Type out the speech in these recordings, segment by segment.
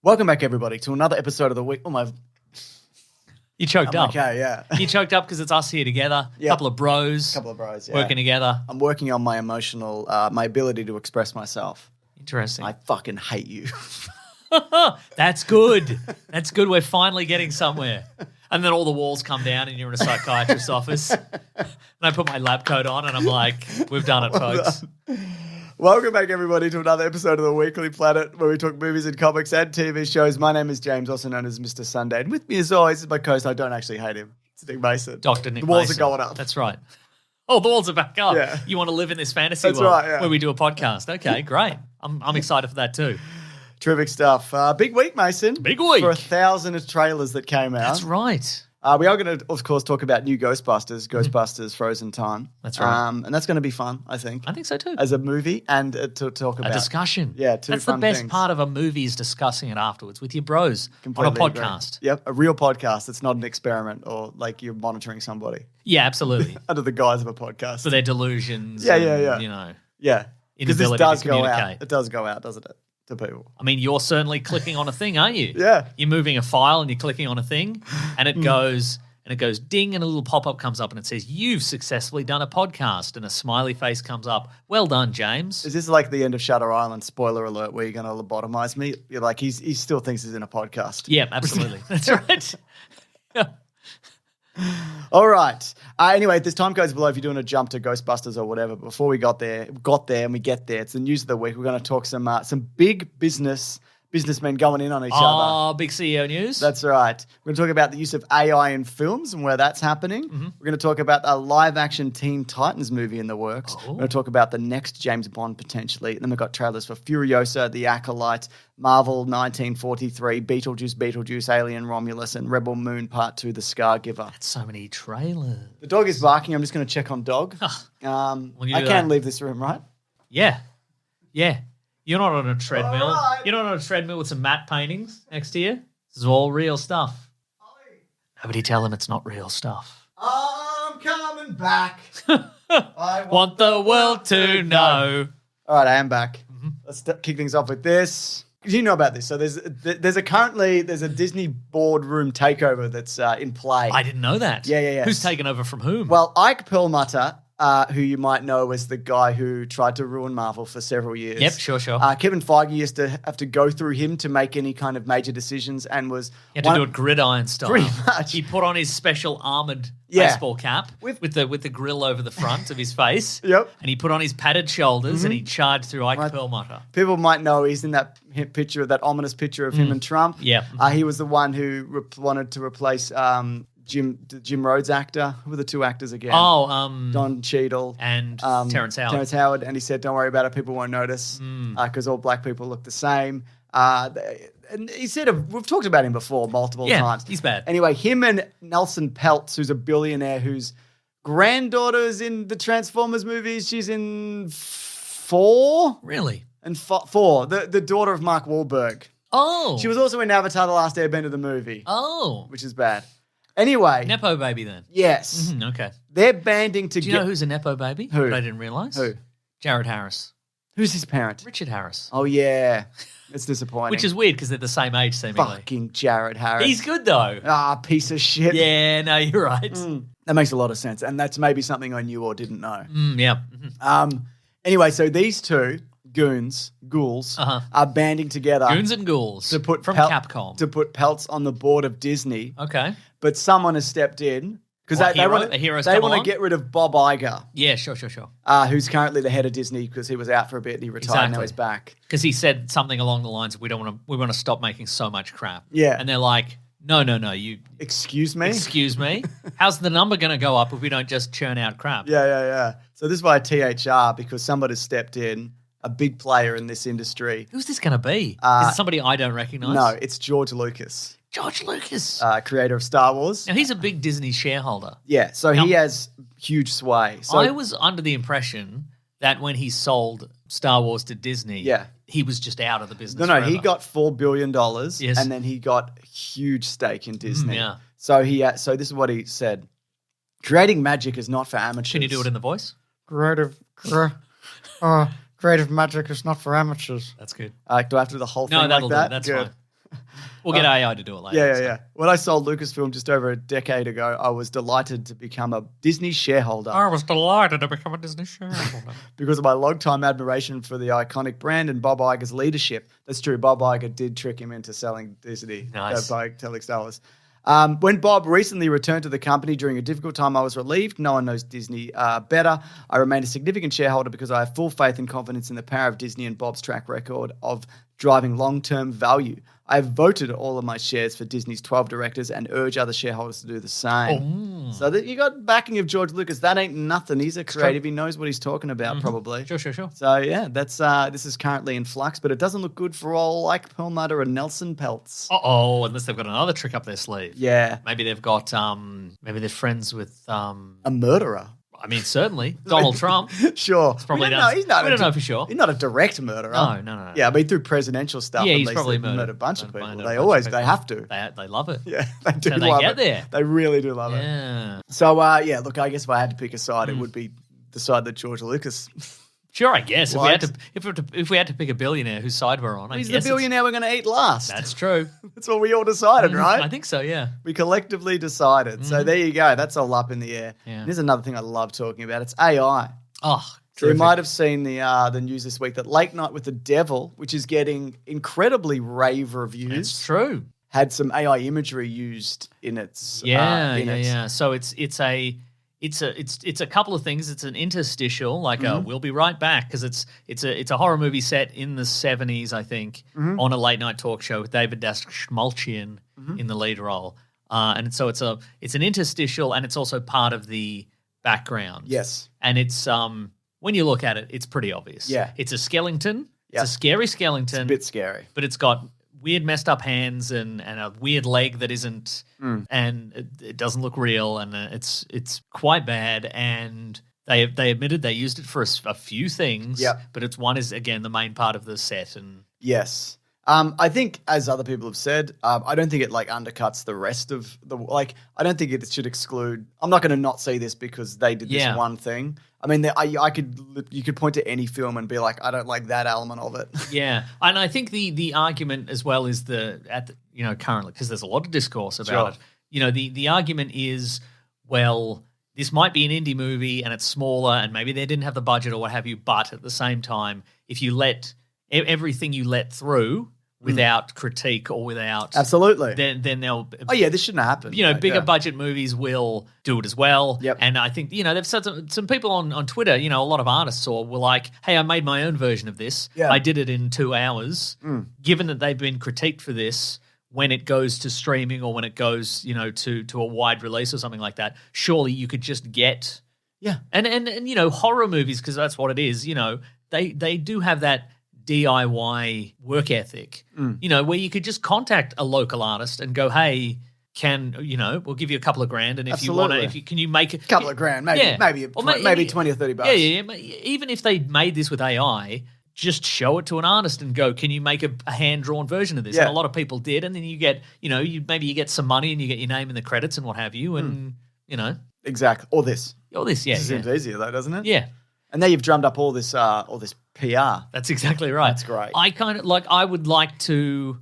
Welcome back, everybody, to another episode of the week. Oh, my. You choked up. Okay, yeah. You choked up because it's us here together. Yep. Couple of bros. Yeah. Working together. I'm working on my emotional, my ability to express myself. Interesting. I fucking hate you. That's good. That's good. We're finally getting somewhere. And then all the walls come down and you're in a psychiatrist's office. And I put my lab coat on and I'm like, we've done it, folks. Welcome back, everybody, to another episode of the Weekly Planet, where we talk movies and comics and TV shows. My name is James, also known as Mr. Sunday. And with me, as always, is my co-host. I don't actually hate him. It's Nick Mason. Dr. Nick The walls Mason. are going up. That's right. Oh, the walls are back up. Yeah. You want to live in this fantasy That's world right, yeah. where we do a podcast. Okay, great. I'm excited for that too. Terrific stuff. Big week, Mason. Big week. For 1,000 trailers that came out. That's right. We are going to, of course, talk about new Ghostbusters, Frozen Time. That's right. And that's going to be fun, I think. I think so too. As a movie and to talk about. A discussion. Yeah, two That's fun the best things. part of a movie is discussing it afterwards with your bros Completely on a agree. podcast. Yep, a real podcast. It's not an experiment or like you're monitoring somebody Yeah, absolutely. under the guise of a podcast. For their delusions. Yeah, and, yeah, yeah. You know. Yeah, because this Inability does to go out. communicate. It does go out, doesn't it, to people? I mean, you're certainly clicking on a thing, aren't you? Yeah. You're moving a file and you're clicking on a thing and it goes ding and a little pop-up comes up and it says, you've successfully done a podcast, and a smiley face comes up. Well done, James. Is this like the end of Shutter Island, spoiler alert, where you're going to lobotomize me? You're like, he still thinks he's in a podcast. Yeah, absolutely. That's right. All right. Anyway, this time goes below if you're doing a jump to Ghostbusters or whatever. Before we got there and we get there, it's the news of the week. We're going to talk some big businessmen going in on each other. Oh, big CEO news. That's right. We're going to talk about the use of AI in films and where that's happening. Mm-hmm. We're going to talk about a live-action Teen Titans movie in the works. Oh. We're going to talk about the next James Bond potentially. And then we've got trailers for Furiosa, The Acolyte, Marvel 1943, Beetlejuice, Alien Romulus, and Rebel Moon Part 2, The Scargiver. That's so many trailers. The dog is barking. I'm just going to check on dog. you I do can that. leave this room, right? Yeah. Yeah. You're not on a treadmill. All right. You're not on a treadmill with some matte paintings next to you. This is all real stuff. Nobody tell them it's not real stuff. I'm coming back. I Want the world to know. All right, I am back. Mm-hmm. Let's kick things off with this. You know about this. So there's a Disney boardroom takeover that's in play. I didn't know that. Yeah. Who's taken over from whom? Well, Ike Perlmutter, who you might know as the guy who tried to ruin Marvel for several years. Yep, sure. Kevin Feige used to have to go through him to make any kind of major decisions and was... He had to do it gridiron style. Pretty much. He put on his special armoured Yeah. baseball cap with the grill over the front of his face. Yep. And he put on his padded shoulders and he charged through Ike Perlmutter. People might know he's in that picture, that ominous picture of him and Trump. Yeah. He was the one who wanted to replace Jim Rhodes actor. Who were the two actors again? Don Cheadle and Terrence Howard. Terrence Howard, and he said, "Don't worry about it. People won't notice because all black people look the same." And he said, we've talked about him before multiple times. He's bad. Anyway, him and Nelson Peltz, who's a billionaire, whose granddaughter's in the Transformers movies. She's in 4. Really? And 4, the daughter of Mark Wahlberg. Oh. She was also in Avatar: The Last Airbender, the movie. Oh. Which is bad. Anyway. Nepo baby then. Yes. Okay. They're banding Do you know who's a Nepo baby? Who? That I didn't realise. Who? Jared Harris. Who's his parent? Richard Harris. Oh, yeah. It's disappointing. Which is weird because they're the same age seemingly. Fucking Jared Harris. He's good though. Piece of shit. Yeah, no, you're right. That makes a lot of sense. And that's maybe something I knew or didn't know. Yeah. Anyway, so these two ghouls, are banding together. Goons and ghouls to put from Capcom. To put Peltz on the board of Disney. Okay. But someone has stepped in. Because they want to get rid of Bob Iger. Yeah, sure. Who's currently the head of Disney because he was out for a bit and he retired and now he's back. Because he said something along the lines of we want to stop making so much crap. Yeah. And they're like, no, you Excuse me? How's the number going to go up if we don't just churn out crap? Yeah. So this is why THR, because somebody stepped in, a big player in this industry. Who's this going to be? Is it somebody I don't recognize? No, it's George Lucas. George Lucas. Creator of Star Wars. Now, he's a big Disney shareholder. Yeah, so he has huge sway. So I was under the impression that when he sold Star Wars to Disney, he was just out of the business No, forever. he got $4 billion Yes. and then he got a huge stake in Disney. Yeah. So so this is what he said. Creating magic is not for amateurs. Can you do it in the voice? Creative magic is not for amateurs. That's good. Do I have to do the whole thing No, that'll like that? do. That's Good. fine. We'll get AI to do it later. Yeah. When I sold Lucasfilm just over a decade ago, I was delighted to become a Disney shareholder. I was delighted to become a Disney shareholder. Because of my long-time admiration for the iconic brand and Bob Iger's leadership. That's true. Bob Iger did trick him into selling Disney by telling Star Wars. When Bob recently returned to the company during a difficult time, I was relieved. No one knows Disney better. I remain a significant shareholder because I have full faith and confidence in the power of Disney and Bob's track record of driving long-term value. I have voted all of my shares for Disney's 12 directors and urge other shareholders to do the same. So that you got backing of George Lucas. That ain't nothing. He's a creative. He knows what he's talking about, probably. Sure. So yeah, that's this is currently in flux, but it doesn't look good for all like Perlmutter and Nelson Peltz. Unless they've got another trick up their sleeve. Yeah. Maybe they've got maybe they're friends with a murderer. I mean, certainly Donald Trump. Sure, probably we don't know for sure. He's not a direct murderer. No. Yeah, I mean through presidential stuff. Yeah, he's probably murdered a bunch of people. They have to. They love it. Yeah, they do. So they love get it. there. They really do love it. So look, I guess if I had to pick a side, it would be the side that George Lucas. Sure, I guess if we had to pick a billionaire whose side we're on, he's the billionaire we're going to eat last. That's true. That's what we all decided, right? I think so. Yeah, we collectively decided. So there you go. That's all up in the air. Yeah. Here's another thing I love talking about. It's AI. Oh, so you might have seen the news this week that Late Night with the Devil, which is getting incredibly rave reviews. It's true. Had some AI imagery used in its. So it's a couple of things. It's an interstitial, like we'll be right back, because it's a horror movie set in the 70s, I think, on a late night talk show with David Dastmalchian in the lead role. And so it's an interstitial, and it's also part of the background. Yes. And it's when you look at it, it's pretty obvious. Yeah. It's a skeleton. It's a scary skeleton. It's a bit scary. But it's got weird messed up hands and a weird leg that isn't, and it doesn't look real, and it's quite bad. And they admitted they used it for a few things, but it's one is again the main part of the set. And yes, I think as other people have said, I don't think it undercuts the rest of the I don't think it should exclude. I'm not going to not see this because they did this one thing. I mean, you could point to any film and be like, I don't like that element of it. Yeah, and I think the argument as well is currently, because there's a lot of discourse about it. The argument is, well, this might be an indie movie and it's smaller and maybe they didn't have the budget or what have you, but at the same time, if you let everything you let through without critique or without absolutely, then they'll. Oh yeah, this shouldn't have happened. Bigger budget movies will do it as well. Yep. And I think they've said some people on Twitter. A lot of artists were like, "Hey, I made my own version of this. Yeah. I did it in 2 hours." Given that they've been critiqued for this, when it goes to streaming or when it goes to a wide release or something like that, surely you could just get and horror movies, because that's what it is. They do have that DIY work ethic, where you could just contact a local artist and go, hey, we'll give you a couple of grand, and if absolutely. you want to, can you make a couple of grand, maybe 20 or 30 bucks. Yeah. Even if they made this with AI, just show it to an artist and go, can you make a hand-drawn version of this? Yeah. And a lot of people did, and then you get, maybe you get some money and you get your name in the credits and what have you, and exactly. Or this. This seems easier though, doesn't it? Yeah. And now you've drummed up all this PR. That's exactly right. That's great. I kind of I would like to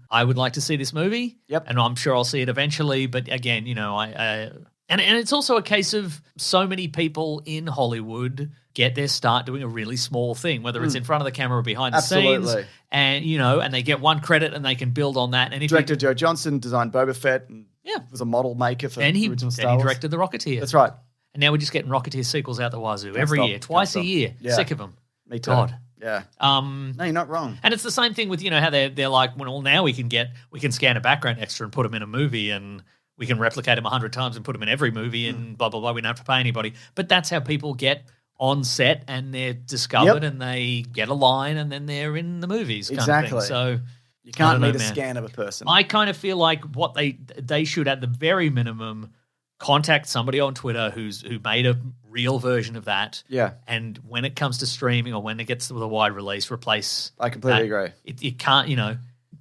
see this movie. Yep. And I'm sure I'll see it eventually. But again, and it's also a case of so many people in Hollywood get their start doing a really small thing, whether it's in front of the camera or behind the scenes. And and they get one credit and they can build on that. And Director Joe Johnston designed Boba Fett and was a model maker for original Star Wars. He directed The Rocketeer. That's right. And now we're just getting Rocketeer sequels out the wazoo every year, twice a year. Yeah. Sick of them. Me too. God. Yeah. No, you're not wrong. And it's the same thing with how they're like, well, now we can scan a background extra and put them in a movie, and we can replicate them 100 times and put them in every movie, and blah blah blah. We don't have to pay anybody. But that's how people get on set, and they're discovered, and they get a line, and then they're in the movies. Exactly. So you can't need a scan of a person. I kind of feel like what they should, at the very minimum, contact somebody on Twitter who made a real version of that. Yeah. And when it comes to streaming or when it gets to the wide release, replace. I completely agree. It can't,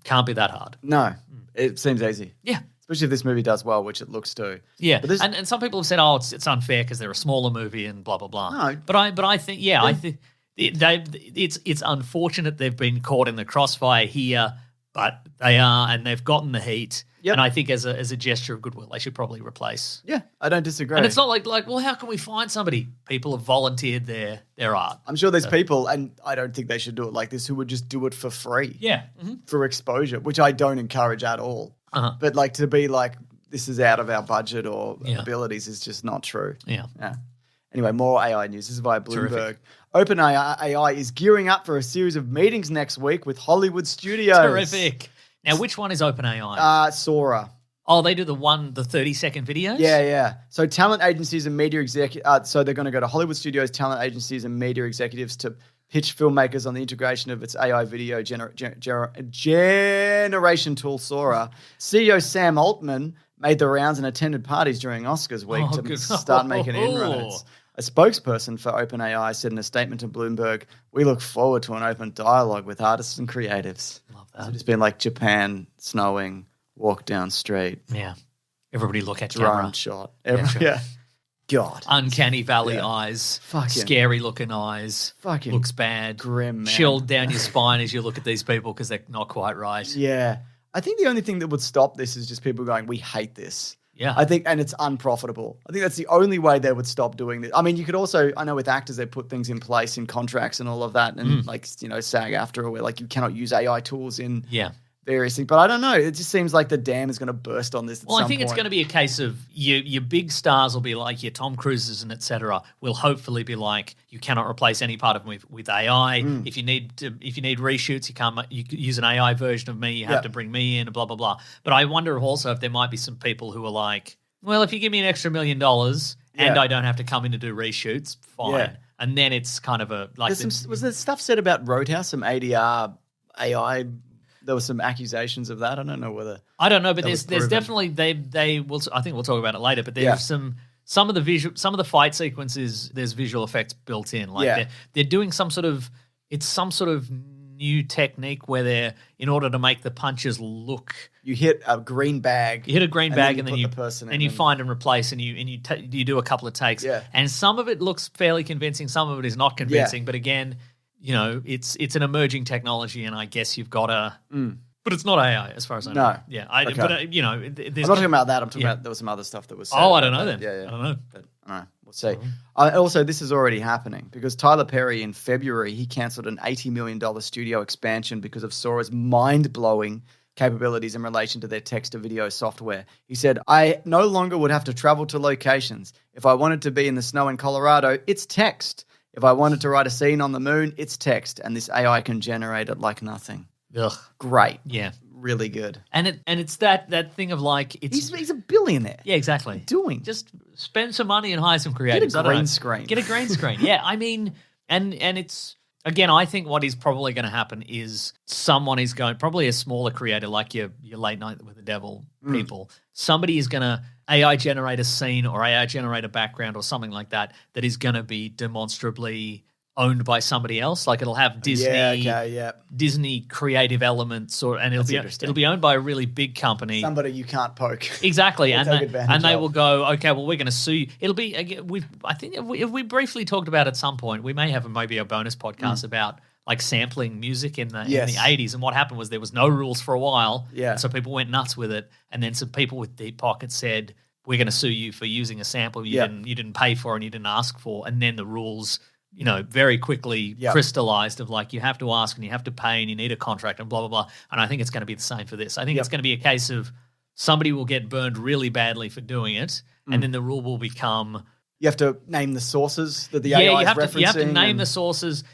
can't be that hard. No, it seems easy. Yeah. Especially if this movie does well, which it looks to. Yeah. And some people have said, it's unfair because they're a smaller movie and blah, blah, blah. No. But I think, I think it's unfortunate they've been caught in the crossfire here, but they are, and they've gotten the heat. Yep. And I think as a gesture of goodwill, they should probably replace. Yeah, I don't disagree. And it's not like, well, how can we find somebody? People have volunteered their art. I'm sure there's people, and I don't think they should do it like this, who would just do it for free. Yeah. For exposure, which I don't encourage at all. But like to be like, this is out of our budget or abilities is just not true. Yeah. Anyway, more AI news. This is via Bloomberg. OpenAI is gearing up for a series of meetings next week with Hollywood studios. Terrific. Now, which one is OpenAI? Sora. Oh, they do the 30-second videos? Yeah. So talent agencies and media executives, so they're going to go to Hollywood studios, talent agencies and media executives to pitch filmmakers on the integration of its AI video generation tool, Sora. CEO Sam Altman made the rounds and attended parties during Oscars week to start making inroads. A spokesperson for OpenAI said in a statement to Bloomberg, "We look forward to an open dialogue with artists and creatives." Love that. So it's been like Japan, snowing, walk down street. Yeah. Everybody look at drone camera. shot. Yeah. God. Uncanny valley eyes. Fucking scary looking eyes. Fucking looks bad. Grim, man. Chilled down your spine as you look at these people because they're not quite right. Yeah. I think the only thing that would stop this is just people going, we hate this. Yeah. I think, and it's unprofitable. I think that's the only way they would stop doing this. I mean, you could also, I know with actors, they put things in place in contracts and all of that, and like, SAG-AFTRA, where like you cannot use AI tools in various things. But I don't know. It just seems like the dam is going to burst on this at some point. I think it's going to be a case of your big stars will be like your Tom Cruises and et cetera will hopefully be like, you cannot replace any part of me with AI. If you need reshoots, you use an AI version of me. You have to bring me in and blah, blah, blah. But I wonder also if there might be some people who are like, well, if you give me an extra $1 million and I don't have to come in to do reshoots, fine. Yeah. And then it's kind of a like. Was there stuff said about Roadhouse, some ADR AI? There were some accusations of that. I don't know whether. I don't know, but there's definitely they will. I think we'll talk about it later. But there's some of the fight sequences. There's visual effects built in. Like they're doing some sort of new technique where they're, in order to make the punches look. You hit a green bag. You hit a green bag and then you find and replace and you do a couple of takes. Yeah. And some of it looks fairly convincing. Some of it is not convincing. But again, it's an emerging technology, and I guess you've got to. But it's not AI, as far as I know. No. Yeah. Okay. But I'm not talking about that. I'm talking about there was some other stuff that was said. Oh, I don't know then. Yeah. I don't know. But all right, we'll see. Also, this is already happening because Tyler Perry in February, he cancelled an $80 million studio expansion because of Sora's mind-blowing capabilities in relation to their text-to-video software. He said, "I no longer would have to travel to locations. If I wanted to be in the snow in Colorado, it's text. If I wanted to write a scene on the moon, it's text, and this AI can generate it like nothing." Ugh. Great. Yeah. Really good. And it's that thing of like he's a billionaire. Yeah, exactly. Doing. Just spend some money and hire some creatives. Get a green screen. Get a green screen. Yeah, I mean, and it's again, I think what is probably going to happen is someone is going, probably a smaller creator like your Late Night with the Devil people. Somebody is going to AI generate a scene or AI generate a background or something like that is going to be demonstrably owned by somebody else. Like it'll have Disney creative elements, and it'll be owned by a really big company. Somebody you can't poke. Exactly, and they will go, okay, well, we're going to sue you. It'll be I think if we briefly talked about at some point, we may have maybe a bonus podcast about like sampling music in the 80s, and what happened was there was no rules for a while, so people went nuts with it, and then some people with deep pockets said, we're going to sue you for using a sample you didn't pay for and you didn't ask for, and then the rules very quickly crystallized of like, you have to ask and you have to pay and you need a contract and blah, blah, blah. And I think it's going to be the same for this. I think it's going to be a case of somebody will get burned really badly for doing it, and then the rule will become... You have to name the sources that the AI is referencing. You have to name the sources,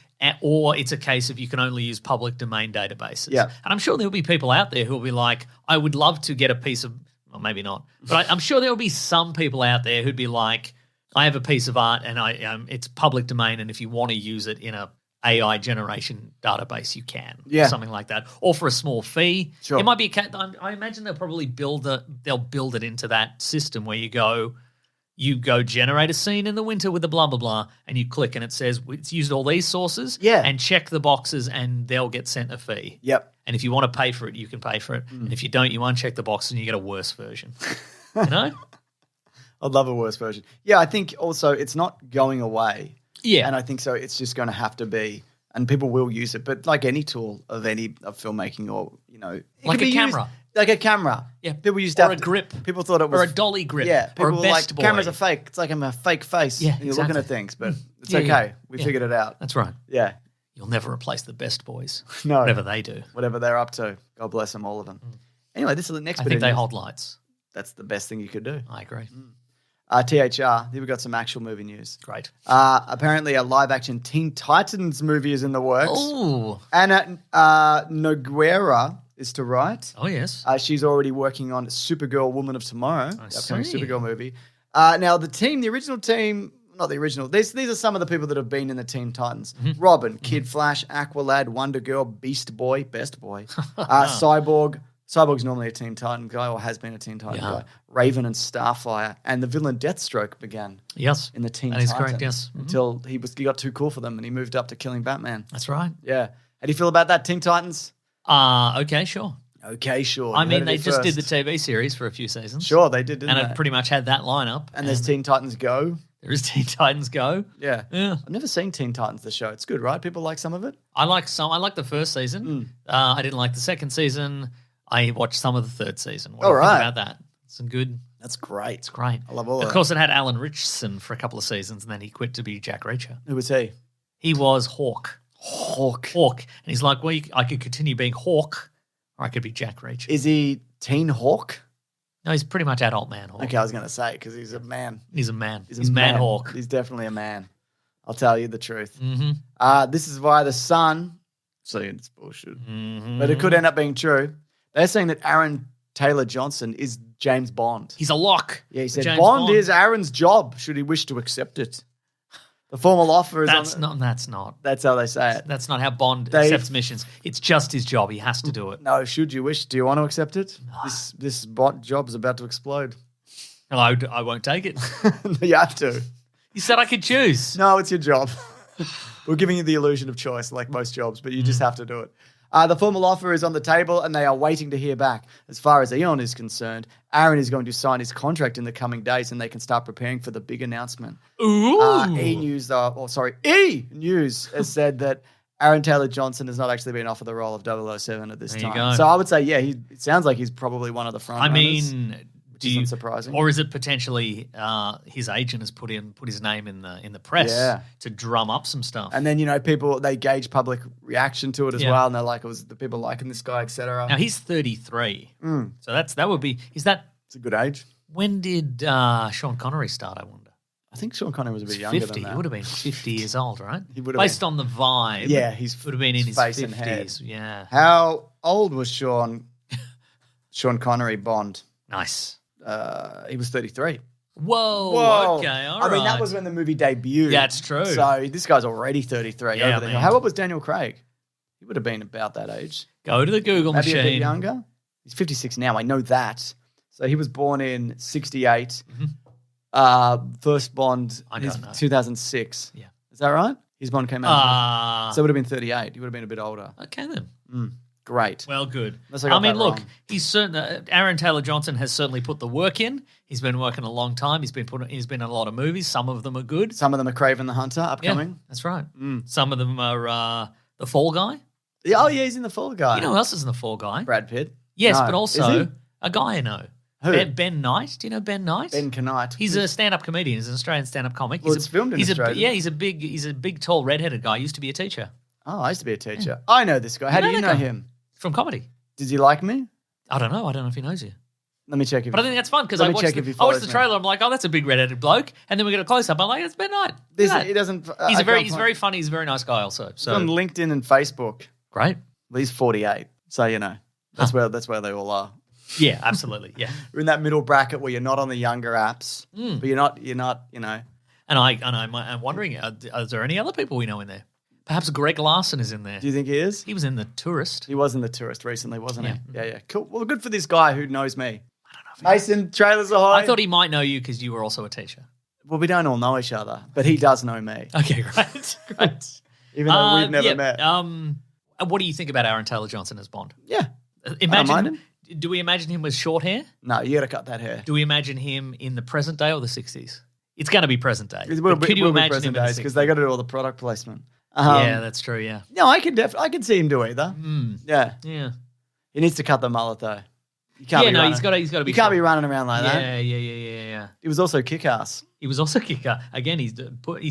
or it's a case of you can only use public domain databases. Yeah. And I'm sure there'll be people out there who will be like, I would love to get a piece of... Well, maybe not. But I'm sure there'll be some people out there who'd be like, I have a piece of art and it's public domain, and if you want to use it in a AI generation database, you can. Something like that. Or for a small fee. Sure. It might be I imagine they'll probably build it into that system where you go generate a scene in the winter with the blah, blah, blah, and you click and it says it's used all these sources and check the boxes and they'll get sent a fee. Yep. And if you want to pay for it, you can pay for it. And if you don't, you uncheck the boxes and you get a worse version. I'd love a worse version. Yeah, I think also it's not going away. Yeah. And I think so it's just going to have to be and people will use it. But like any tool of filmmaking, or it like can a be camera. used, like a camera. Yeah, people used or a grip. People thought it was or a dolly grip. Yeah, people or a were best like boy. cameras are fake. It's like I'm a fake face. Yeah, and you're looking exactly. at things, but it's Yeah, okay. yeah. We figured it out. That's right. Yeah, You'll never replace the best boys. No. Whatever they do. whatever they're up to. God bless them, all of them. Anyway, this is the next I bit. think of they news. hold lights. That's the best thing you could do. I agree. THR, here we got some actual movie news. Great. Apparently, a live-action Teen Titans movie is in the works. Oh. Anna Nogueira is to write. Oh, yes. She's already working on Supergirl Woman of Tomorrow, the upcoming see. Supergirl movie. Now, the original team, not the original, these are some of the people that have been in the Teen Titans. Robin, Kid Flash, Aqualad, Wonder Girl, Beast Boy, Best Boy, Cyborg. Cyborg's normally a Teen Titan guy, or has been a Teen Titan guy. Raven and Starfire. And the villain Deathstroke began Yes. in the Teen That is Titans. correct, yes. Until he got too cool for them and he moved up to killing Batman. That's right. Yeah. How do you feel about that, Teen Titans? Okay, sure. Okay, sure. I You mean, heard they it just did the first. TV series for a few seasons. Sure, they did, didn't And they? it pretty much had that lineup. And there's Teen Titans Go. There is Teen Titans Go. Yeah. Yeah. I've never seen Teen Titans, the show. It's good, right? People like some of it? I like the first season. I didn't like the second season. I watched some of the third season. What do you think about that? Some good. That's great. It's great. I love all of Of that. course, it had Alan Richardson for a couple of seasons, and then he quit to be Jack Reacher. Who was he? He was Hawk. Hawk. And he's like, well, I could continue being Hawk, or I could be Jack Reacher. Is he Teen Hawk? No, he's pretty much adult man Hawk. Okay, I was going to say, because he's a man. He's a man. He's a man man Hawk. He's definitely a man. I'll tell you the truth. Mm-hmm. This is via The Sun. So it's bullshit. Mm-hmm. But it could end up being true. They're saying that Aaron Taylor Johnson is James Bond. He's a lock. Yeah, he said James Bond is Aaron's job should he wish to accept it. The formal offer is That's not. That's how they say it. That's not how Bond accepts missions. It's just his job. He has to do it. No, should you wish? Do you want to accept it? This job is about to explode. No, I won't take it. You have to. You said I could choose. No, it's your job. We're giving you the illusion of choice, like most jobs, but you just have to do it. The formal offer is on the table, and they are waiting to hear back. As far as Eon is concerned, Aaron is going to sign his contract in the coming days, and they can start preparing for the big announcement. Ooh. E! News has said that Aaron Taylor Johnson has not actually been offered the role of 007 at this There you time. go. So I would say, yeah, it sounds like he's probably one of the front runners. Which isn't surprising. Or is it potentially his agent has put his name in the press to drum up some stuff? And then, people, they gauge public reaction to it as well, and they're like, it was the people liking this guy, etc. Now, he's 33. So that would be, is that, It's a good age. when did Sean Connery start, I wonder? I think Sean Connery was a bit younger 50. than that. He would have been 50 years old, right? He would have Based on the vibe. Yeah, would have been in his face and head. 50s. Yeah. How old was Sean Connery Bond? Nice. He was 33. Whoa. Okay, all right. I mean, that was when the movie debuted. Yeah, it's true. So this guy's already 33 Yeah, over there. man. How old was Daniel Craig? He would have been about that age. Go to the Google Maybe machine. a bit younger. He's 56 now. I know that. So he was born in 68. First Bond I is don't know. 2006. Yeah. Is that right? His Bond came out. So it would have been 38. He would have been a bit older. Okay, then. Great. Well, good. Unless I got that look, wrong. he's certain. Aaron Taylor Johnson has certainly put the work in. He's been working a long time. He's been in a lot of movies. Some of them are good. Some of them are Craven the Hunter upcoming. Yeah, that's right. Some of them are The Fall Guy. Yeah, oh, yeah, he's in The Fall Guy. You know who else is in The Fall Guy? Brad Pitt. Yes, No. but Is also he? a guy I know. Who? Ben Knight. Do you know Ben Knight? Ben Knight. He's a stand-up comedian. He's an Australian stand-up comic. Well, it's filmed in Australia. He's a big, tall, red-headed guy. He used to be a teacher Oh, I used to be a teacher. I know this guy. How do you know that guy? him? from comedy. Did you like me? I don't know. I don't know if he knows you. Let me check if But I think that's fun because Let I me watched check if he I watched follows the me. trailer. I'm like, oh, that's a big red-headed bloke. And then we get a close-up. I'm like, it's Ben Knight. Look at he that. doesn't. He's I very can't find- very funny. He's a very nice guy also. He's on So LinkedIn and Facebook. great. Well, he's 48, so that's where they all are. Yeah, absolutely. Yeah. We're in that middle bracket where you're not on the younger apps, but you're not. And I'm wondering, are there any other people we know in there? Perhaps Greg Larson is in there. Do you think he is? He was in The Tourist. He was in The Tourist recently, wasn't he? Yeah. Yeah. Cool. Well, good for this guy who knows me. I don't know. Mason, trailers ahoy. I thought he might know you because you were also a teacher. Well, we don't all know each other, but he does know me, Okay, great. Great. even though we've never met. What do you think about Aaron Taylor Johnson as Bond? Yeah. Imagine mind him. Do we imagine him with short hair? No, you got to cut that hair. Do we imagine him in the present day or the 60s? It's going to be present day. It will But be, could you will be imagine present him in days the because 60s? they got to do all the product placement. Yeah, that's true. Yeah. No, I can see him do either. Yeah. Yeah. He needs to cut the mullet though. You can't Yeah, be no, running. he's got to be. You can't be running around like that. Yeah. He was also kick-ass. He was also kicker. Again, he's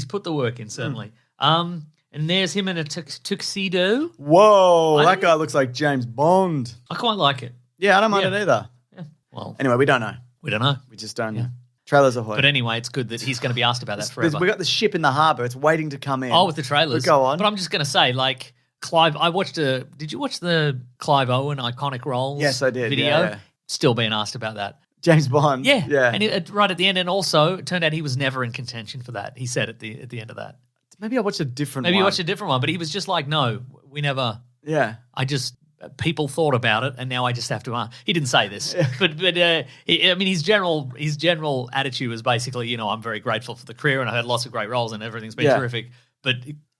put the work in, certainly. And there's him in a tuxedo. Whoa, that guy looks like James Bond. I quite like it. Yeah, I don't mind it either. Yeah. Well, anyway, we don't know. we don't know. We just don't know. Trailers ahoy. But anyway, it's good that he's going to be asked about that forever. We got the ship in the harbour. It's waiting to come in. Oh, with the trailers. But go on. But I'm just going to say, like, Clive, did you watch the Clive Owen iconic roles Yes, I did. video? Yeah. Still being asked about that. James Bond. Yeah. And right at the end, and also it turned out he was never in contention for that. He said at the end of that. Maybe I watched a different one. Maybe you watched a different one, but he was just like, no, we never. Yeah. People thought about it, and now I just have to. He didn't say this, but his general attitude was basically, I'm very grateful for the career, and I had lots of great roles, and everything's been terrific. But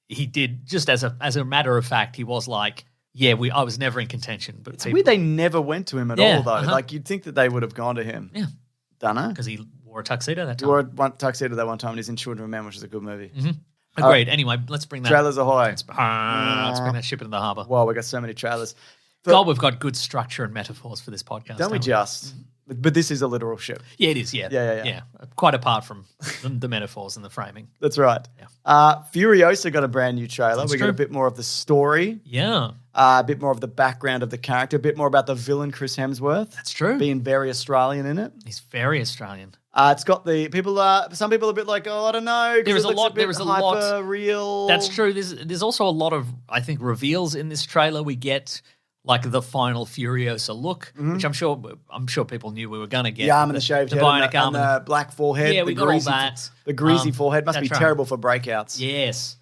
he did, just as a matter of fact, he was like, I was never in contention. But it's weird they never went to him at all, though. Like you'd think that they would have gone to him. Yeah, don't know, because he wore a tuxedo that time. He wore a tuxedo that one time, and he's in Children of Men, which is a good movie. Mm-hmm. Agreed. Anyway, let's bring that. Trailers ahoy. Let's bring that ship into the harbour. Wow, we got so many trailers. God, we've got good structure and metaphors for this podcast. Don't we just? But this is a literal ship. Yeah, it is, yeah. Quite apart from the metaphors and the framing. That's right. Yeah. Furiosa got a brand new trailer. That's we true. got a bit more of the story. Yeah. A bit more of the background of the character. A bit more about the villain, Chris Hemsworth. That's true. Being very Australian in it. He's very Australian. It's got the people. Some people are a bit like, I don't know. There is a lot. There is a lot. Real. That's true. There's also a lot of, I think, reveals in this trailer. We get like the final Furiosa look, which I'm sure people knew we were going to get. The arm and the shaved head and the black forehead. Yeah, we got all that. The greasy forehead must be terrible for breakouts. Yes.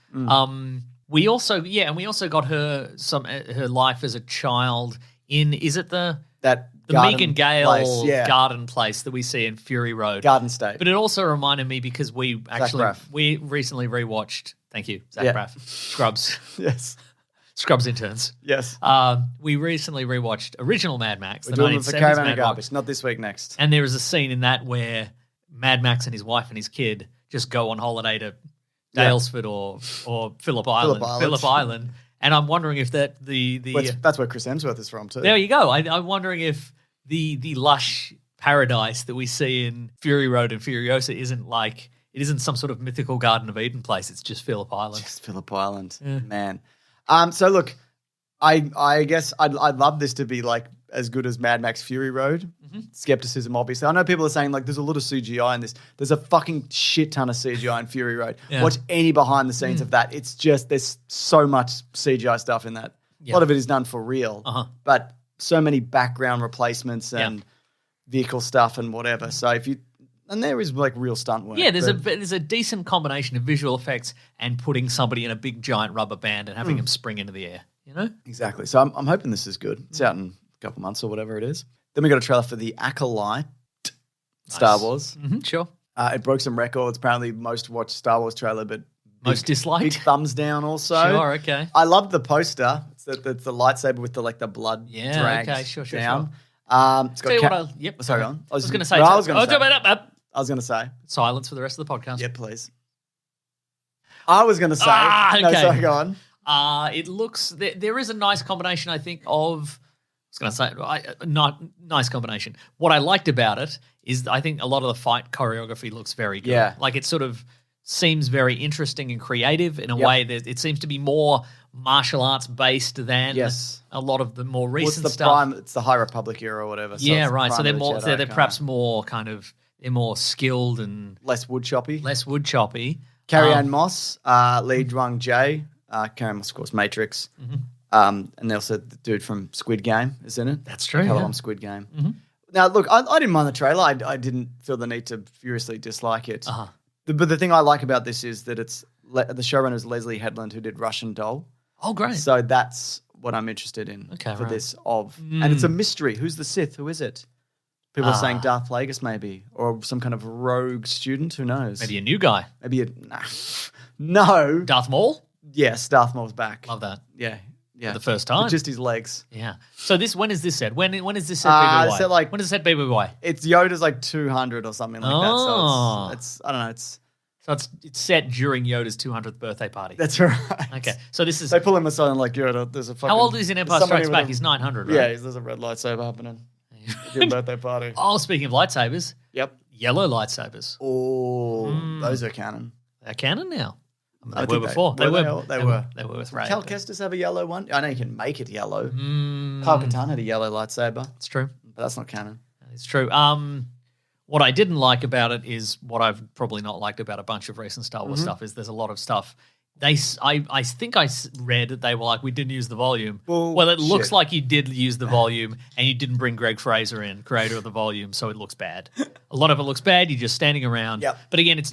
We also got her her life as a child in. Is it the Megan Gale garden place that we see in Fury Road. Garden State. But it also reminded me because we recently rewatched, thank you, Zach Braff, Scrubs. Yes. Scrubs interns. Yes. We recently rewatched original Mad Max. We're doing it for Caravan of Garbage, not this week, next. And there is a scene in that where Mad Max and his wife and his kid just go on holiday to Dalesford or Phillip Island. And I'm wondering if that's where Chris Hemsworth is from too. There you go. I'm wondering if the lush paradise that we see in Fury Road and Furiosa isn't some sort of mythical Garden of Eden place. It's just Phillip Island. Just Phillip Island, man. So look, I guess I'd love this to be like as good as Mad Max Fury Road. Skepticism, obviously. I know people are saying like there's a lot of CGI in this. There's a fucking shit ton of CGI in Fury Road. Yeah. Watch any behind the scenes of that. It's just there's so much CGI stuff in that. A lot of it is done for real, but so many background replacements and vehicle stuff and whatever. So and there is like real stunt work. Yeah, there's a decent combination of visual effects and putting somebody in a big giant rubber band and having them spring into the air. Exactly. So I'm hoping this is good. It's out in a couple months or whatever it is. Then we got a trailer for the Acolyte Star Wars. Sure. It broke some records. Apparently, most watched Star Wars trailer, but most disliked. Big thumbs down. Also, sure. Okay. I loved the poster. It's the lightsaber with the blood dragged down. Sure. It's got. Sorry, on. I was going to say. I was going to say. Silence for the rest of the podcast. Yeah, please. I was going to say. Okay. No, sorry, go on. It looks there is a nice combination, I think, of. I was going to say, not nice combination. What I liked about it is I think a lot of the fight choreography looks very good. Yeah. Like it sort of seems very interesting and creative in a way that it seems to be more martial arts based than a lot of the more recent stuff. It's the High Republic era or whatever. So right. So they're perhaps more kind of, they're more skilled and less wood choppy. Carrie-Anne Moss, Lee Jwang Jae, Carrie-Anne Moss, of course, Matrix. And also the dude from Squid Game is in it. That's true. Hello, I'm Squid Game. Now, look, I didn't mind the trailer. I didn't feel the need to furiously dislike it. But the thing I like about this is that it's the showrunner is Leslie Headland, who did Russian Doll. Oh, great. So that's what I'm interested in for this And it's a mystery. Who's the Sith? Who is it? People are saying Darth Plagueis maybe, or some kind of rogue student. Who knows? Maybe a new guy. No. Darth Maul? Yes, Darth Maul's back. Love that. Yeah. For the first time. But just his legs. Yeah. So when is this set? When is this set BBY? When does this set BBY? It's Yoda's like 200 or something like that. So it's I don't know. So it's set during Yoda's 200th birthday party. That's right. Okay, so this is... They pull him aside and like, Yoda, there's a fucking... How old is he in Empire Strikes Back? He's 900, right? Yeah, there's a red lightsaber happening. Your birthday party. Oh, speaking of lightsabers. Yep. Yellow lightsabers. Oh, those are canon. They're canon now. I mean, They were before. They were. They were with Ray. Cal Kestis have a yellow one? I know you can make it yellow. Kyle Katarn had a yellow lightsaber. It's true. But that's not canon. It's true. What I didn't like about it is what I've probably not liked about a bunch of recent Star Wars stuff is there's a lot of stuff. I think I read that they were like, we didn't use the volume. Well, it looks like you did use the volume and you didn't bring Greg Fraser in, creator of the volume, so it looks bad. A lot of it looks bad. You're just standing around. Yep. But again, it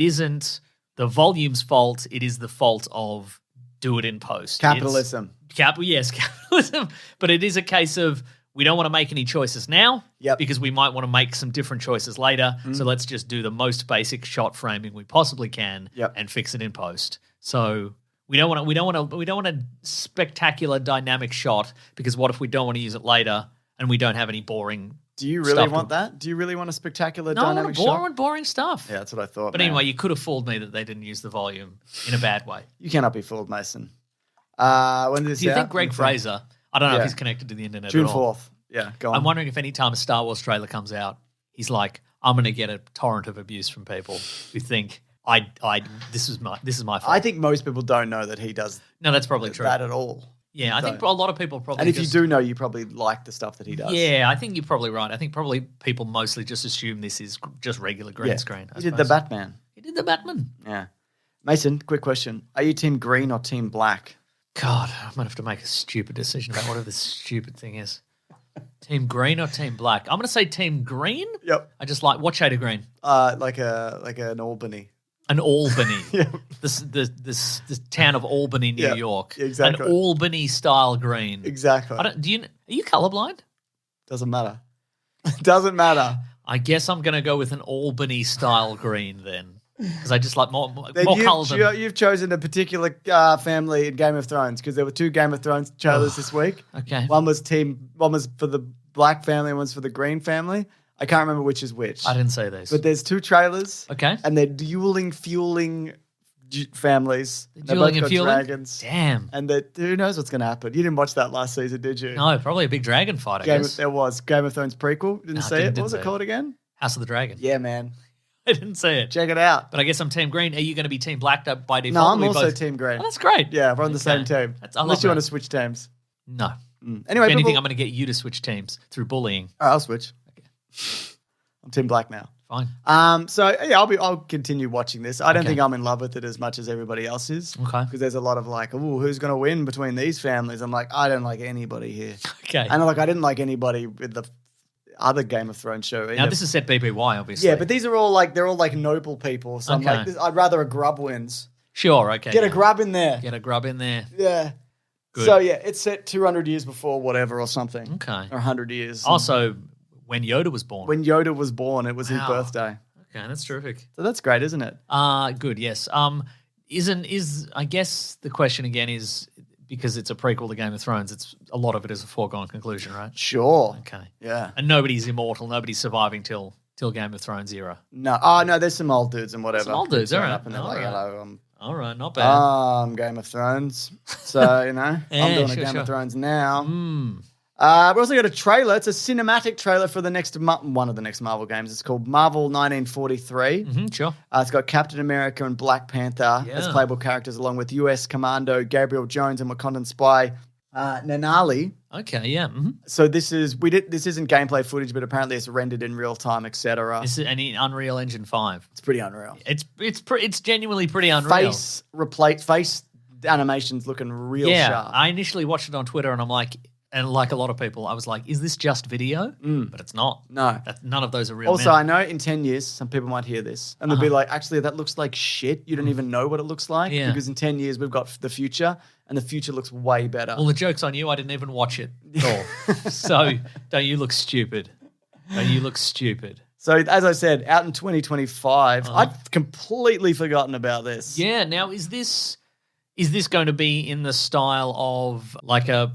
isn't the volume's fault. It is the fault of do it in post. Capitalism. Yes, capitalism. But it is a case of we don't want to make any choices now because we might want to make some different choices later. So let's just do the most basic shot framing we possibly can and fix it in post. So we don't want a spectacular dynamic shot because what if we don't want to use it later and we don't have any boring Do you really want that? Do you really want a spectacular dynamic shot? No, I want boring stuff. Yeah, that's what I thought. But anyway, you could have fooled me that they didn't use the volume in a bad way. You cannot be fooled, Mason. When did this Do you think Greg Fraser, I don't know if he's connected to the internet June at all. 4th. Yeah, go on. I'm wondering if any time a Star Wars trailer comes out, he's like, I'm going to get a torrent of abuse from people who think this is my fault. I think most people don't know that he does No, that's probably true. that at all. Yeah, I think a lot of people probably And if you do know, you probably like the stuff that he does. Yeah, I think you're probably right. I think probably people mostly just assume this is just regular green screen. He did the Batman. He did the Batman. Yeah. Mason, quick question. Are you team green or team black? God, I might have to make a stupid decision about whatever this stupid thing is. Team green or team black? I'm going to say team green. Yep. I just like, what shade of green? Like an Albany. An Albany. Yeah. This town of Albany, New York. Exactly. An Albany style green. Exactly. Are you colorblind? Doesn't matter. Doesn't matter. I guess I'm going to go with an Albany style green then. Because I just like more colours. You've chosen a particular family in Game of Thrones because there were 2 Game of Thrones trailers this week. Okay. One was for the black family and one's for the green family. I can't remember which is which. I didn't say these. But there's 2 trailers. Okay. And they're fueling families. Dueling and fueling? Dragons. Damn. And who knows what's going to happen? You didn't watch that last season, did you? No, probably a big dragon fight, I guess. There was. Game of Thrones prequel. Didn't see it. What was it called again? House of the Dragon. Yeah, man. I didn't see it. Check it out. But I guess I'm team green. Are you going to be team black by default? No, I'm also team green. Oh, that's great. Yeah, we're on the same team. Unless you want to switch teams. No. Anyway, if anything, I'm going to get you to switch teams through bullying. All right, I'll switch. Okay. I'm team black now. Fine. So yeah, I'll continue watching this. I don't think I'm in love with it as much as everybody else is. Okay. Because there's a lot of like, oh, who's going to win between these families? I'm like, I don't like anybody here. Okay. And I didn't like anybody with the other Game of Thrones show either. Now this is set BBY, obviously. Yeah, but these are all they're all noble people. So I'm like, I'd rather a grub wins. Sure, okay. Get a grub in there. Get a grub in there. Yeah. Good. So yeah, it's set 200 years before whatever or something. Okay. Or 100 years. Also, when Yoda was born. When Yoda was born, it was his birthday. Okay, that's terrific. So that's great, isn't it? Good, yes. I guess the question again is, because it's a prequel to Game of Thrones, a lot of it is a foregone conclusion, right? Sure. Okay. Yeah. And nobody's immortal. Nobody's surviving till Game of Thrones era. No. Oh, no, there's some old dudes and whatever. Some old dudes, all right. Up and they're like, hello, all right, not bad. Game of Thrones. So, I'm doing a Game of Thrones now. We also got a trailer. It's a cinematic trailer for one of the next Marvel games. It's called Marvel 1943. Mm-hmm, sure. It's got Captain America and Black Panther as playable characters, along with U.S. Commando Gabriel Jones and Wakandan spy Nanali. Okay, yeah. Mm-hmm. So this isn't gameplay footage, but apparently it's rendered in real time, etc. This is an Unreal Engine 5. It's pretty unreal. It's genuinely pretty unreal. Face animations looking real sharp. I initially watched it on Twitter and I'm like, and like a lot of people, I was like, is this just video? But it's not. No. None of those are real. Also, I know in 10 years, some people might hear this and they'll be like, actually, that looks like shit. You don't even know what it looks like. Yeah. Because in 10 years, we've got the future and the future looks way better. Well, the joke's on you. I didn't even watch it at all. So don't you look stupid. So as I said, out in 2025, I'd completely forgotten about this. Yeah. Now, is this going to be in the style of like a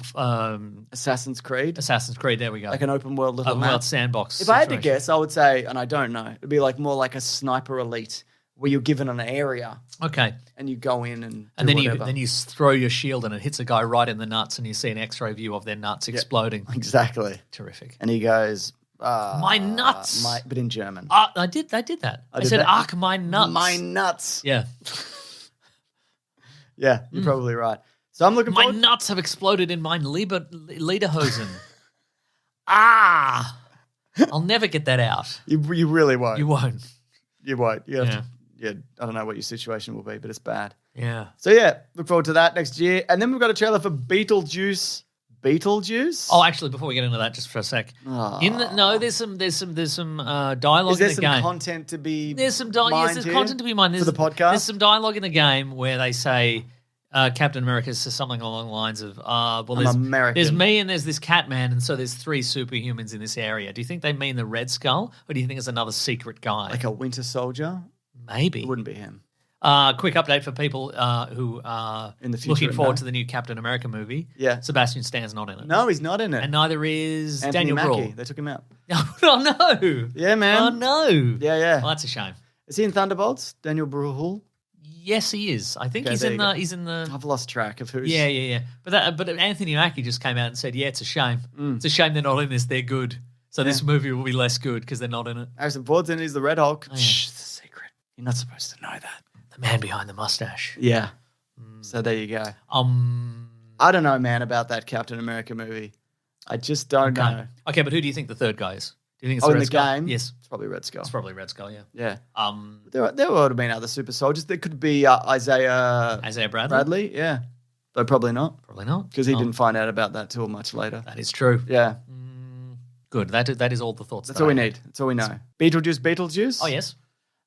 Assassin's Creed? Assassin's Creed, there we go. Like an open world little open map. world sandbox. If I had to guess, I would say, and I don't know, it'd be more like a Sniper Elite where you're given an area. Okay. And you go in and then whatever. you throw your shield and it hits a guy right in the nuts and you see an X-ray view of their nuts exploding. Exactly. Terrific. And he goes, my nuts. But in German. I did that. I said, ach, my nuts. My nuts. Yeah. Yeah, you're probably right. So I'm looking My forward. nuts have exploded in my Lederhosen. I'll never get that out. You really won't. You won't. You won't. You have to, I don't know what your situation will be, but it's bad. Yeah. So yeah, look forward to that next year. And then we've got a trailer for Beetlejuice. Beetlejuice? Oh, actually, before we get into that, just for a sec. There's some dialogue Is there in the some game. content to be There's some mined there's here content to be mined. for the podcast? There's some dialogue in the game where they say Captain America says something along the lines of, there's American. There's me and there's this Catman, and so there's 3 superhumans in this area. Do you think they mean the Red Skull, or do you think it's another secret guy? Like a Winter Soldier? Maybe. It wouldn't be him. Quick update for people who are in the future, looking forward to the new Captain America movie. Yeah. Sebastian Stan's not in it. No, he's not in it. And neither is Anthony Daniel Mackie. Brühl. They took him out. Oh, no. Yeah, man. Oh, no. Yeah. Well, that's a shame. Is he in Thunderbolts? Daniel Brühl? Yes, he is. I think Okay, he's in the. I've lost track of who's. Yeah. But Anthony Mackie just came out and said, "Yeah, it's a shame. It's a shame they're not in this. They're good. So this movie will be less good because they're not in it." Harrison Ford's in. He's the Red Hulk. Oh, yeah. Shh, it's a secret. You're not supposed to know that. The man behind the mustache. Yeah. So there you go. I don't know, man, about that Captain America movie. I just don't know. Okay, but who do you think the third guy is? Do you think it's in Red the Skull? game? Yes, It's probably Red Skull. it's probably Red Skull. Yeah. Yeah. There There would have been other super soldiers. There could be Isaiah Bradley. yeah. Though probably not. Probably not Because he didn't find out about that till much later. That is true. Yeah. Good. That is all the thoughts. That's all we need. That's all we know. Beetlejuice? Oh yes.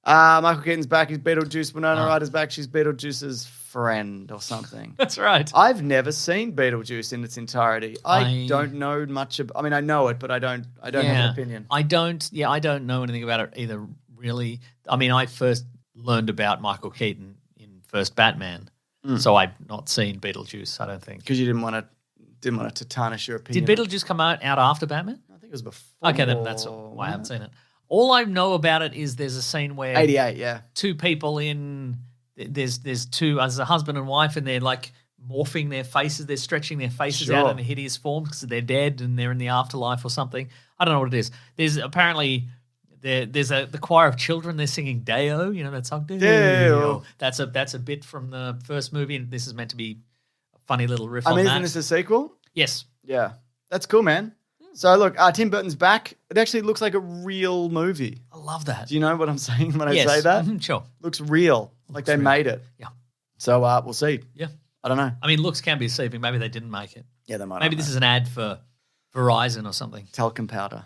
Michael Keaton's back. He's Beetlejuice. Winona Ryder's back. She's Beetlejuice's friend or something. That's right. I've never seen Beetlejuice in its entirety. I don't know much I mean, I know it, but I don't have an opinion. I don't know anything about it either, really. I mean, I first learned about Michael Keaton in first Batman, so I've not seen Beetlejuice, I don't think. Because you didn't want it to tarnish your opinion. Did Beetlejuice come out after Batman? I think it was before. Okay, then that's why I haven't seen it. All I know about it is there's a scene where 88, yeah. 2 people there's 2 as a husband and wife, and they're like morphing their faces, they're stretching their faces out in a hideous form because they're dead and they're in the afterlife or something. I don't know what it is. There's apparently there's the choir of children. They're singing Deo. You know that song Deo. That's a bit from the first movie, and this is meant to be a funny little riff on that. Isn't this a sequel? Yes. Yeah, that's cool, man. So look, Tim Burton's back. It actually looks like a real movie. I love that. Do you know what I'm saying when I say that? Sure. Looks real, like they made it. Yeah. So we'll see. Yeah. I don't know. I mean, looks can be deceiving. Maybe they didn't make it. Yeah, they might. Maybe this is an ad for Verizon or something. Talcum powder.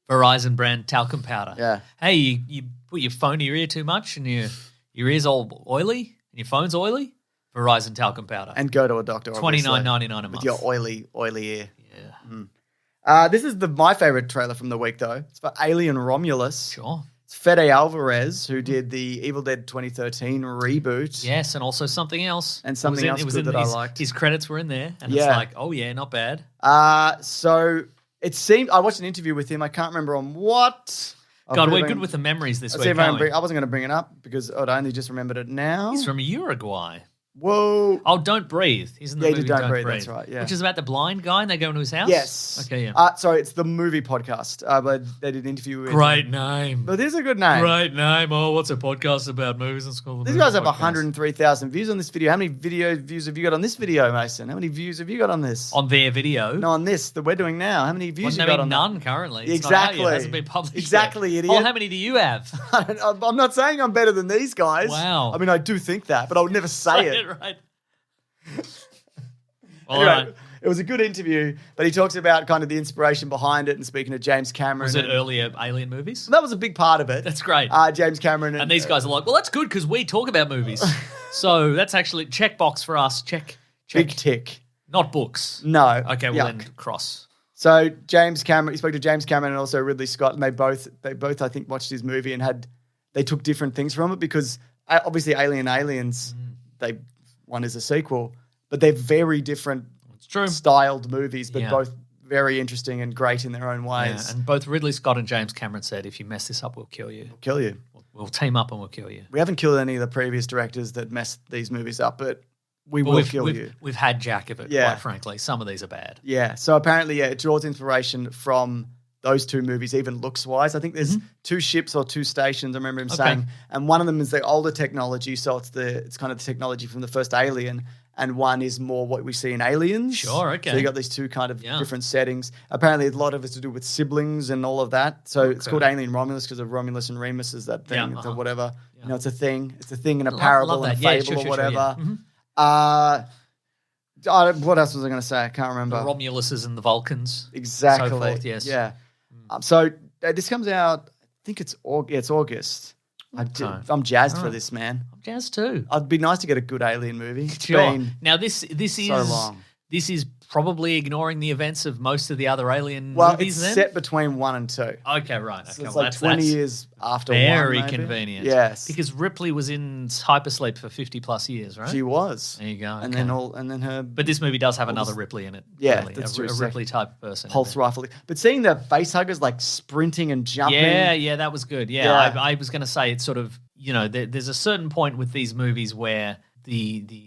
Verizon brand talcum powder. Yeah. Hey, you put your phone to your ear too much and your ear's all oily and your phone's oily? Verizon talcum powder. And go to a doctor. $29.99 a month. With your oily ear. Yeah. This is my favorite trailer from the week, though. It's for Alien Romulus. Sure. It's Fede Alvarez, who did the Evil Dead 2013 reboot. Yes, and also something else. And something else good that I liked. His credits were in there, and it's like, oh yeah, not bad. So it seemed, I watched an interview with him. I can't remember on what. God, we're good with the memories this week, I wasn't going to bring it up because I'd only just remembered it now. He's from Uruguay. Whoa. Oh, Don't Breathe. He's in the movie Don't Breathe. That's right, yeah. Which is about the blind guy and they go into his house? Yes. Okay, yeah. Sorry, it's the movie podcast. But they did an interview with Great name. But it is a good name. Great name. Oh, what's a podcast about movies and school? These guys have 103,000 views on this video. How many views have you got on this video, Mason? How many views have you got on this? On their video? No, on this that we're doing now. How many views you got on none that? Currently. Exactly. It hasn't been published Exactly, yet. idiot. Oh, how many do you have? I'm not saying I'm better than these guys. Wow. I mean, I do think that, but I would never say it. Right. Anyway, right. It was a good interview, but he talks about kind of the inspiration behind it and speaking to James Cameron. Was it earlier Alien movies? That was a big part of it. That's great. James Cameron. And these guys are like, well, that's good because we talk about movies. So that's actually checkbox for us. Check. Big tick. Not books. No. Okay, well then cross. So James Cameron, he spoke to James Cameron and also Ridley Scott, and they both I think watched his movie and they took different things from it because obviously Aliens, one is a sequel, but they're very different styled movies, but both very interesting and great in their own ways. Yeah, and both Ridley Scott and James Cameron said, if you mess this up, we'll kill you. We'll kill you. We'll team up and we'll kill you. We haven't killed any of the previous directors that messed these movies up, but we will kill you. We've had jack of it, quite frankly. Some of these are bad. Yeah. So apparently, it draws inspiration from those two movies, even looks-wise. I think there's two ships or two stations, I remember him saying, and one of them is the older technology, so it's kind of the technology from the first Alien, and one is more what we see in Aliens. Sure, okay. So you got these two kind of different settings. Apparently, a lot of it's to do with siblings and all of that. So it's called Alien Romulus because of Romulus and Remus is that thing, or whatever. Yeah. You know, it's a thing. It's a thing in a parable and a fable or whatever. What else was I going to say? I can't remember. The Romuluses and the Vulcans. Exactly. So forth, yes. Yeah. So this comes out, I think it's August. I'm jazzed for this, man. I'm jazzed too. It'd be nice to get a good Alien movie. Sure. Now this is so long. This is probably ignoring the events of most of the other Alien movies. Well, it's set between 1 and 2. Okay, right. Okay. So it's like 20 years after very 1, maybe. Convenient. Yes. Because Ripley was in hypersleep for 50 plus years, right? She was. There you go. And then her. But this movie does have another Ripley in it. Yeah, really. that's a true. Ripley type person. Pulse rifle. But seeing the face huggers like sprinting and jumping. Yeah, that was good. Yeah. I was going to say it's sort of, there's a certain point with these movies where the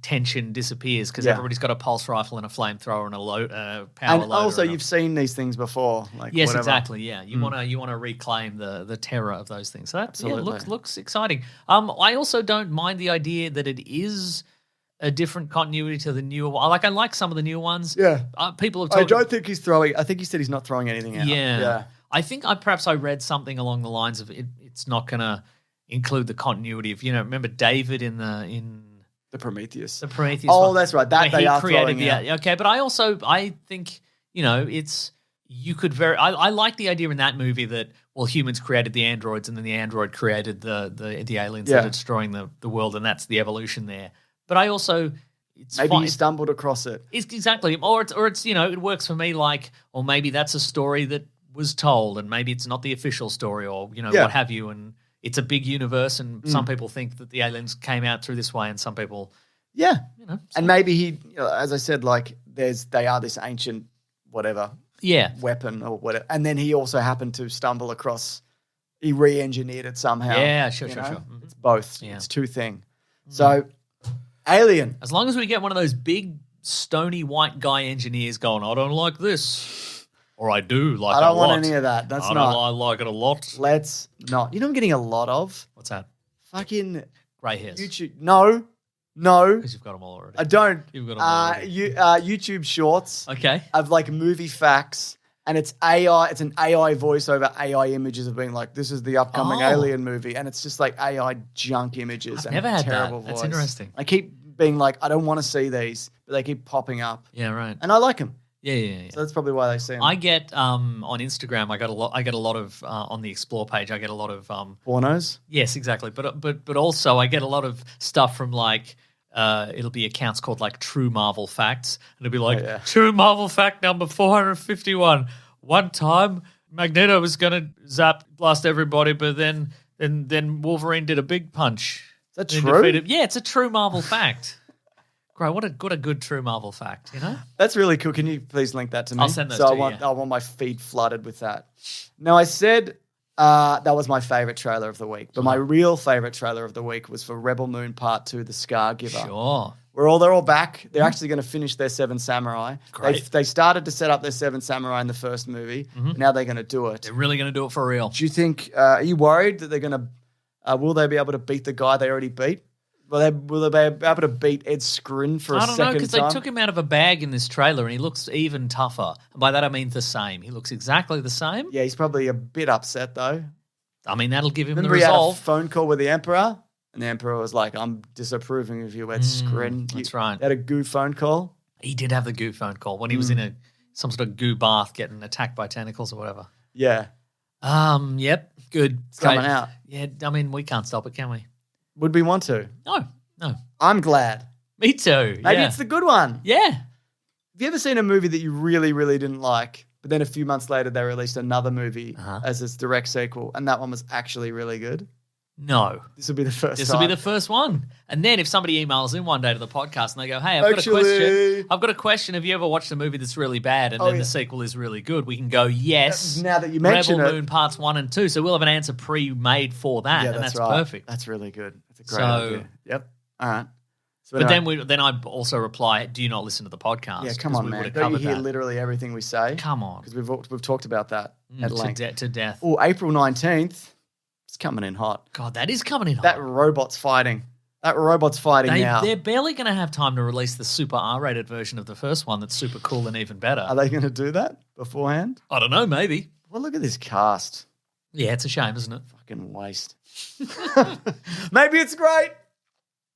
tension disappears because everybody's got a pulse rifle and a flamethrower and a power loader. And also, you've seen these things before. Yes, exactly. Yeah, you want to reclaim the terror of those things. So that looks exciting. I also don't mind the idea that it is a different continuity to the newer one. I like some of the newer ones. Yeah, people have. I don't think he's throwing. I think he said he's not throwing anything out. Yeah. I think perhaps I read something along the lines of it's not going to include the continuity of remember David in the Prometheus. The Prometheus. Oh, one, that's right. That they are throwing out. Okay, but I think it's you could I like the idea in that movie that humans created the androids and then the android created the aliens that are destroying the world and that's the evolution there. But I also maybe you stumbled across it. It's exactly, or it's it works for me like, or maybe that's a story that was told and maybe it's not the official story or what have you, and it's a big universe and some people think that the aliens came out through this way and some people and maybe he as I said, like they are this ancient whatever weapon or whatever, and then he also happened to stumble across, he re-engineered it somehow. Sure. Mm-hmm. It's both. It's two thing. So Alien. As long as we get one of those big, stony white guy engineers going, I don't like this. Or I do like it a lot. I don't want any of that. I like it a lot. Let's not. You know what I'm getting a lot of? What's that? Fucking grey hairs. YouTube. No. Because you've got them all already. I don't. You've got them all already. YouTube shorts. Okay. Of like movie facts. And it's AI. It's an AI voice over AI images of being like, this is the upcoming Alien movie. And it's just like AI junk images. I've never had terrible that. Voice. That's interesting. I keep being like, I don't want to see these, but they keep popping up. Yeah, right. And I like them. Yeah. So that's probably why they see them. I get on Instagram. I get a lot of on the Explore page. I get a lot of pornos. Yes, exactly. But also I get a lot of stuff from like it'll be accounts called like True Marvel Facts, and it'll be like True Marvel Fact number 451. One time Magneto was gonna blast everybody, but then Wolverine did a big punch. Is that true? Yeah, it's a true Marvel fact. Great, what a good true Marvel fact, That's really cool. Can you please link that to me? I'll send those to you. I want my feed flooded with that. Now, I said that was my favorite trailer of the week, but my real favorite trailer of the week was for Rebel Moon Part 2, The Scar Giver. Sure. They're all back. They're actually going to finish their Seven Samurai. Great. They started to set up their Seven Samurai in the first movie. But now they're going to do it. They're really going to do it for real. Do you think? Are you worried that they're going to? Will they be able to beat the guy they already beat? Will they be able to beat Ed Skrein for a second time? I don't know, because they took him out of a bag in this trailer and he looks even tougher. And by that I mean the same. He looks exactly the same. Yeah, he's probably a bit upset though. I mean, that'll give him the resolve. He had a phone call with the Emperor, and the Emperor was like, I'm disapproving of you, Ed Skrein. That's right. They had a goo phone call. He did have the goo phone call when he was in some sort of goo bath getting attacked by tentacles or whatever. Yeah. Yep. Good. It's coming out. Yeah, I mean, we can't stop it, can we? Would we want to? No. I'm glad. Me too. Maybe it's the good one. Yeah. Have you ever seen a movie that you really, really didn't like, but then a few months later they released another movie as its direct sequel, and that one was actually really good? No. This will be the first This time. will be the first one. And then if somebody emails in one day to the podcast and they go, hey, I've got a question. I've got a question. Have you ever watched a movie that's really bad and then the sequel is really good? We can go, yes. Now that you mention Rebel Moon Parts 1 and 2. So we'll have an answer pre-made for that. Yeah, and that's right. perfect. That's really good. That's a great idea. Yep. All right. So but then I also reply, do you not listen to the podcast? Yeah, come on, man. Don't you hear literally everything we say? Come on. Because we've talked about that at length. To death. Oh, April 19th. It's coming in hot. God, that is coming in hot. That robot's fighting. Now. They're barely going to have time to release the super R-rated version of the first one that's super cool and even better. Are they going to do that beforehand? I don't know, maybe. Well, look at this cast. Yeah, it's a shame, isn't it? Fucking waste. Maybe it's great.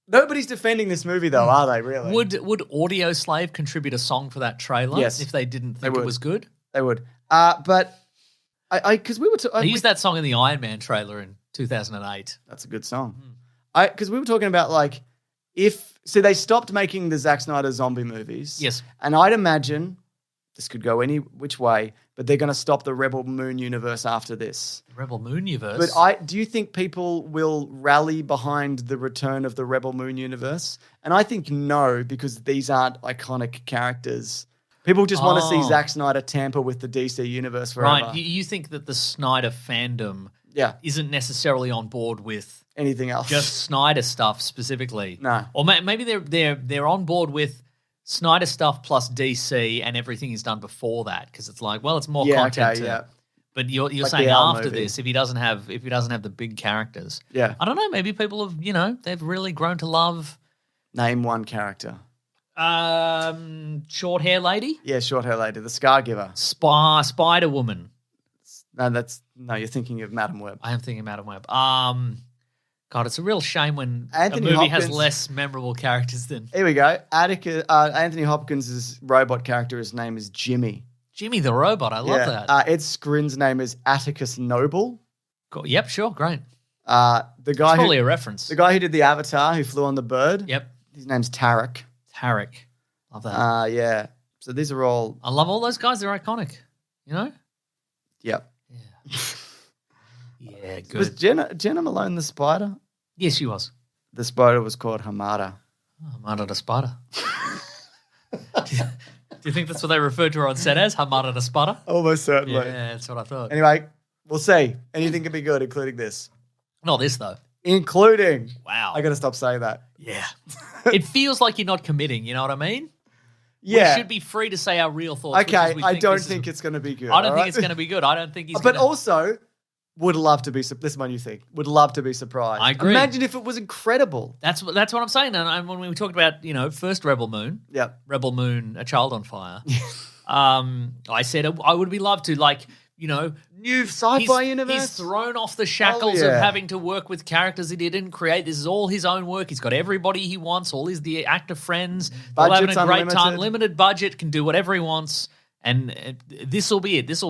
Nobody's defending this movie, though, are they, really? Would Audio Slave contribute a song for that trailer if they didn't think it was good? They would. But because we were... They used that song in the Iron Man trailer in 2008. That's a good song. Because we were talking about, like, so they stopped making the Zack Snyder zombie movies. Yes. And I'd imagine this could go any which way, but they're going to stop the Rebel Moon universe after this. The Rebel Moon universe? But do you think people will rally behind the return of the Rebel Moon universe? And I think no, because these aren't iconic characters. People just want to see Zack Snyder tamper with the DC universe forever. Right. You think that the Snyder fandom isn't necessarily on board with anything else, just Snyder stuff specifically? No. Or maybe they're on board with Snyder stuff plus DC and everything he's done before that, because it's like, well, it's more content. Okay, But you're like saying after this, if he doesn't have the big characters, I don't know. Maybe people have they've really grown to love. Name one character. Short hair lady. Yeah, short hair lady, the Scar Giver. Spider Woman. No, you're thinking of Madam Web. I am thinking Madam Web. God, it's a real shame when Anthony a movie Hopkins has less memorable characters than. Here we go. Anthony Hopkins' robot character, his name is Jimmy. Jimmy the robot. I love that. Ed Skrin's name is Atticus Noble. Cool. Yep, sure, great. The guy probably a reference. The guy who did the Avatar, who flew on the bird. Yep. His name's Tarek. Tarek. Love that. Yeah. So these are all. I love all those guys. They're iconic. You know. Yep. Yeah. Yeah, good. Was Jenna Malone the spider? Yes, she was. The spider was called Hamada. Oh, Hamada the spider. Do you think that's what they referred to her on set as? Hamada the spider? Almost certainly. Yeah, that's what I thought. Anyway, we'll see. Anything can be good, including this. Not this, though. Including. Wow. I got to stop saying that. Yeah. It feels like you're not committing, you know what I mean? Yeah. We should be free to say our real thoughts. Okay, I don't think it's going to be good. I don't think it's going to be good. I don't think he's But also, would love to be, this is my new thing, would love to be surprised. I agree. Imagine if it was incredible. That's what I'm saying. And when we talked about, first Rebel Moon. Yep. Rebel Moon, A Child on Fire. I said I would be loved to, new sci-fi universe. He's thrown off the shackles of having to work with characters that he didn't create. This is all his own work. He's got everybody he wants, all the actor friends. They're having a great time. Limited budget, can do whatever he wants. And this will be it. This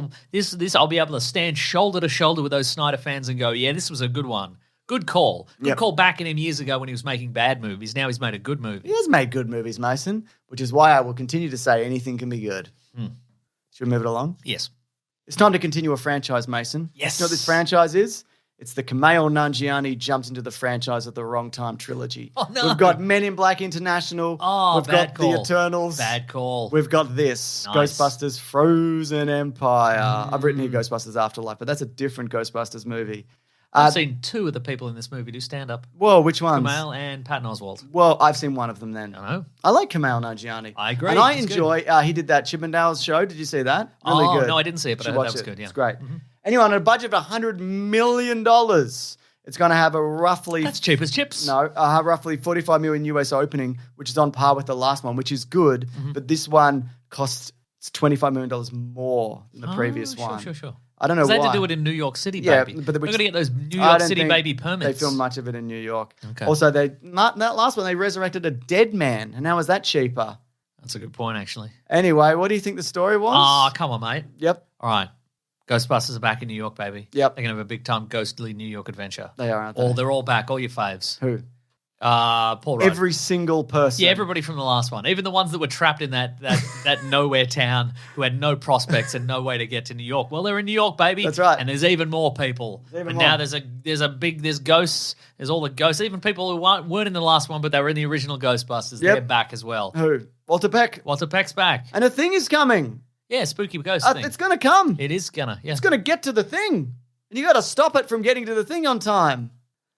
I'll be able to stand shoulder to shoulder with those Snyder fans and go, yeah, this was a good one. Good call. Good call back in him years ago when he was making bad movies. Now he's made a good movie. He has made good movies, Mason, which is why I will continue to say anything can be good. Should we move it along? Yes. It's time to continue a franchise, Mason. Yes. You know what this franchise is? It's the Kumail Nanjiani jumps into the franchise at the wrong time trilogy. Oh, no. We've got Men in Black International. Oh, We've got call. The Eternals. Bad call. We've got this. Nice. Ghostbusters Frozen Empire. I've written here Ghostbusters Afterlife, but that's a different Ghostbusters movie. I've seen two of the people in this movie do stand up. Whoa, which ones? Kumail and Patton Oswalt. Well, I've seen one of them then. I know. I like Kumail Nanjiani. I agree. And I He's enjoy, he did that Chippendales show. Did you see that? Really good. No, I didn't see it, but I heard that was good, yeah. It's great. Anyway, on a budget of $100 million, it's going to have a roughly... That's cheap as chips. No, roughly 45 million US opening, which is on par with the last one, which is good. But this one costs $25 million more than the previous one. Sure. I don't know why. They had to do it in New York City, Yeah, baby. but They've got to get those New York City baby permits. They filmed much of it in New York. Okay. Also, that last one, they resurrected a dead man. And how is that cheaper? That's a good point, actually. Anyway, what do you think the story was? Oh, come on, mate. Yep. All right. Ghostbusters are back in New York, baby. Yep. They're going to have a big-time ghostly New York adventure. They are, aren't they? They're all back, all your faves. Who? Paul Rudd. Every single person. Yeah, everybody from the last one. Even the ones that were trapped in that nowhere town who had no prospects and no way to get to New York. Well, they're in New York, baby. That's right. And there's even more people. Now there's ghosts. There's all the ghosts. Even people who weren't in the last one, but they were in the original Ghostbusters. Yep. They're back as well. Who? Walter Peck. Walter Peck's back. And a thing is coming. Yeah, spooky ghost thing. It's going to come. It is going to, yeah. It's going to get to the thing. And you got to stop it from getting to the thing on time.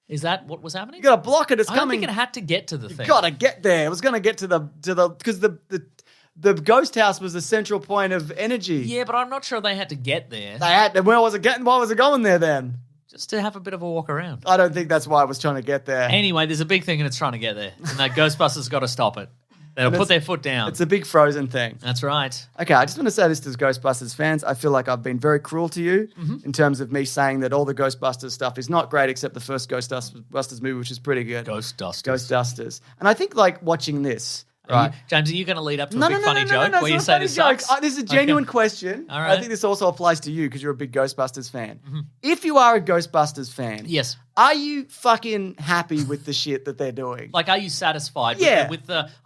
Is that what was happening? You got to block it. It's coming. I don't think it had to get to the thing. You got to get there. It was going to get to the because the ghost house was the central point of energy. Yeah, but I'm not sure they had to get there. They had. Where was it getting? Why was it going there then? Just to have a bit of a walk around. I don't think that's why it was trying to get there. Anyway, there's a big thing and it's trying to get there, and that Ghostbusters got to stop it. They'll put their foot down. It's a big Frozen thing. That's right. Okay, I just want to say this to Ghostbusters fans. I feel like I've been very cruel to you in terms of me saying that all the Ghostbusters stuff is not great except the first Ghostbusters movie, which is pretty good. Ghostbusters. And I think like watching this, right? James, are you going to lead up to a big funny joke where you say this sucks? This is a genuine question. All right. I think this also applies to you because you're a big Ghostbusters fan. If you are a Ghostbusters fan, yes, are you fucking happy with the shit that they're doing? Like, are you satisfied? Yeah.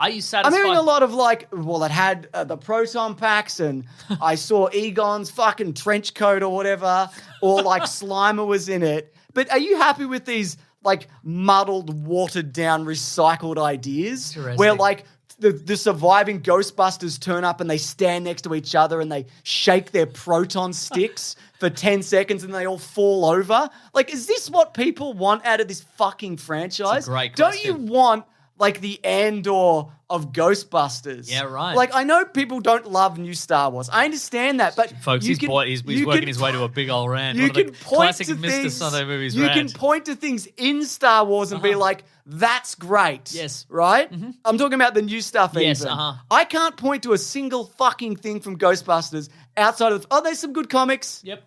Are you satisfied? I'm hearing a lot of like, well, it had the proton packs, and I saw Egon's fucking trench coat or whatever, or like Slimer was in it. But are you happy with these like muddled, watered down, recycled ideas where like the surviving Ghostbusters turn up and they stand next to each other and they shake their proton sticks for 10 seconds and they all fall over? Like, is this what people want out of this fucking franchise? It's a great Don't question. you want like the Andor of Ghostbusters? Yeah, right. Like, I know people don't love new Star Wars. I understand that, but folks, he's working his way to a big old rant. You can point classic to Mr. things. Sunday movies. You rant. can point to things in Star Wars and be like, "That's great." Yes. Right. I'm talking about the new stuff. Yes. Even. I can't point to a single fucking thing from Ghostbusters outside of there's some good comics. Yep.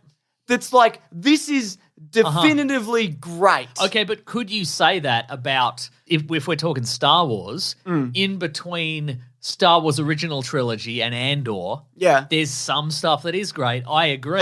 That's like, this is definitively great. Okay, but could you say that about, if we're talking Star Wars, in between Star Wars original trilogy and Andor, there's some stuff that is great. I agree.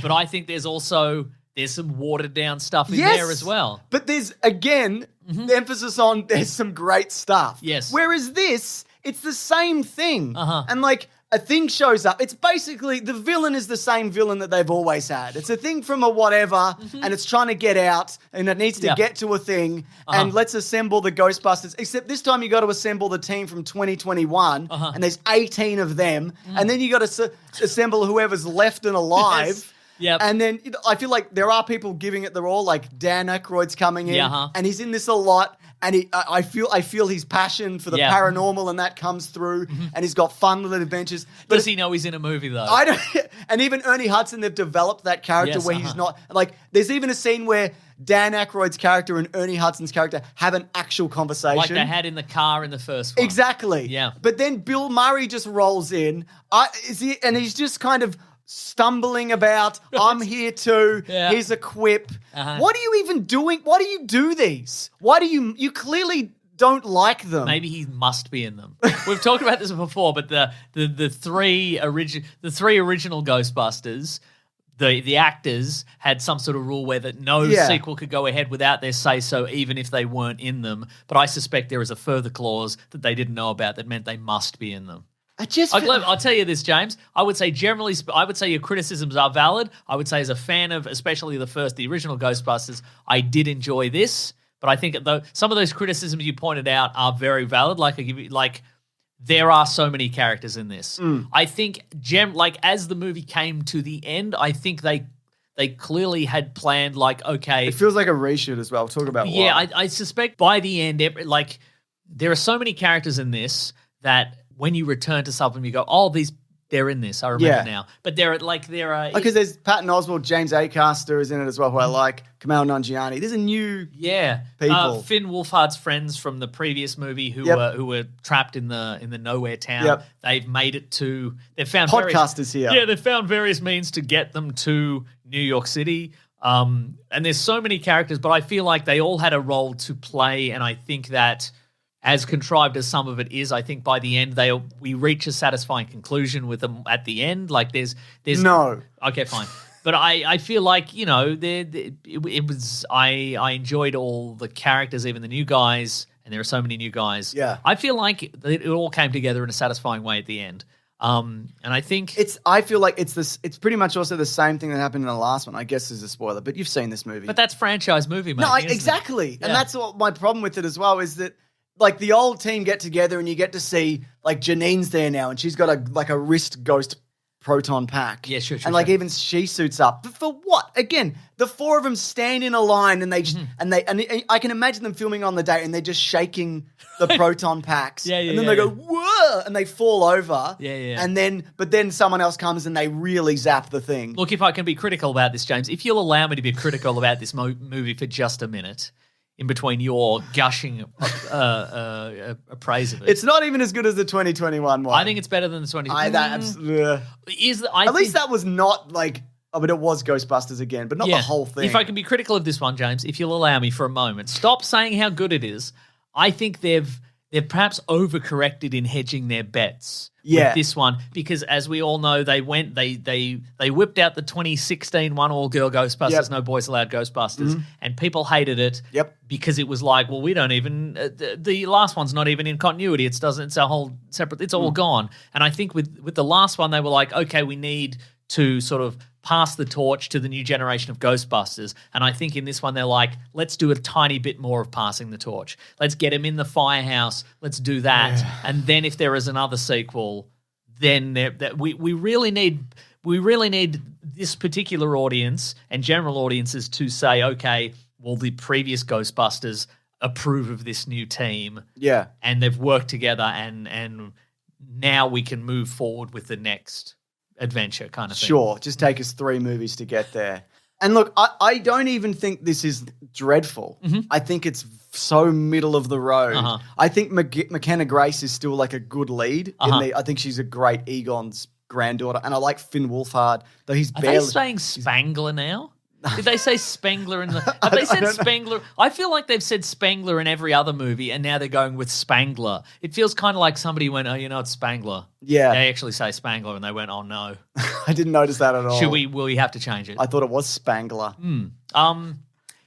But I think there's some watered down stuff in there as well. But there's, again, the emphasis on there's some great stuff. Yes. Whereas this, it's the same thing. And like, a thing shows up. It's basically, the villain is the same villain that they've always had. It's a thing from a whatever, and it's trying to get out, and it needs to get to a thing, and let's assemble the Ghostbusters. Except this time you got to assemble the team from 2021, and there's 18 of them, and then you got to assemble whoever's left and alive. Yes. Yep. And then I feel like there are people giving it their all, like Dan Aykroyd's coming in, and he's in this a lot. And I feel his passion for the paranormal, and that comes through. And he's got fun little adventures. But does he know he's in a movie though? I don't. And even Ernie Hudson, they've developed that character where he's not like. There's even a scene where Dan Aykroyd's character and Ernie Hudson's character have an actual conversation, like they had in the car in the first one. Exactly. Yeah. But then Bill Murray just rolls in. And he's just kind of stumbling about, I'm here too, here's a quip. What are you even doing? Why do you do these? Why do you clearly don't like them? Maybe he must be in them. We've talked about this before, but the three original Ghostbusters, the actors had some sort of rule where that no sequel could go ahead without their say-so, even if they weren't in them. But I suspect there is a further clause that they didn't know about that meant they must be in them. I'll tell you this, James. I would say your criticisms are valid. I would say as a fan of especially the original Ghostbusters, I did enjoy this. But I think some of those criticisms you pointed out are very valid. Like there are so many characters in this. I think as the movie came to the end, I think they clearly had planned okay. It feels like a reshoot as well. We'll talk about why. I suspect by the end, there are so many characters in this that when you return to some of them, you go, they're in this. I remember now. But there are... Because there's Patton Oswalt, James Acaster is in it as well, who I like, Kumail Nanjiani. There's a new people. Finn Wolfhard's friends from the previous movie who were trapped in the nowhere town. Yep. They've made it to... They've found podcasters here. Yeah, they've found various means to get them to New York City. And there's so many characters, but I feel like they all had a role to play, and I think that... as contrived as some of it is, I think by the end we reach a satisfying conclusion with them at the end. Like there's no. Okay, fine. But I feel like, it was I enjoyed all the characters, even the new guys, and there are so many new guys. Yeah. I feel like it all came together in a satisfying way at the end. And I think I feel like it's pretty much also the same thing that happened in the last one. I guess is a spoiler, but you've seen this movie. But that's franchise movie making. No, isn't exactly. it? And that's what my problem with it as well is that like the old team get together and you get to see like Janine's there now and she's got a wrist ghost proton pack. Yeah, sure. And like even she suits up. But for what? Again, the four of them stand in a line and they just and I can imagine them filming on the day and they're just shaking the proton packs. And then they go, whoa, and they fall over. And then someone else comes and they really zap the thing. Look, if I can be critical about this, James, if you'll allow me to be critical about this movie for just a minute, in between your gushing praise of it. It's not even as good as the 2021 one. I think it's better than the 2021. At least that was not like, it was Ghostbusters again, but not the whole thing. If I can be critical of this one, James, if you'll allow me for a moment, stop saying how good it is. I think they've perhaps overcorrected in hedging their bets with this one because, as we all know, they whipped out the 2016 one all-girl Ghostbusters, no boys allowed Ghostbusters, and people hated it because it was like, well, we don't even the last one's not even in continuity. It's a whole separate. It's all gone. And I think with the last one, they were like, okay, we need to sort of pass the torch to the new generation of Ghostbusters. And I think in this one, they're like, let's do a tiny bit more of passing the torch. Let's get him in the firehouse. Let's do that. Yeah. And then if there is another sequel, then we really need this particular audience and general audiences to say, okay, well, the previous Ghostbusters approve of this new team. Yeah. And they've worked together and now we can move forward with the next adventure kind of thing. Sure, just take us 3 movies to get there. And look, I don't even think this is dreadful. I think it's so middle of the road. I think McKenna Grace is still like a good lead. I think she's a great Egon's granddaughter. And I like Finn Wolfhard, though he's barely... Are they saying Spangler now? Did they say Spangler in the... Have they said Spangler? I feel like they've said Spangler in every other movie, and now they're going with Spangler. It feels kind of like somebody went, it's Spangler. Yeah. They actually say Spangler, and they went, oh, no. I didn't notice that at all. Will we have to change it? I thought it was Spangler.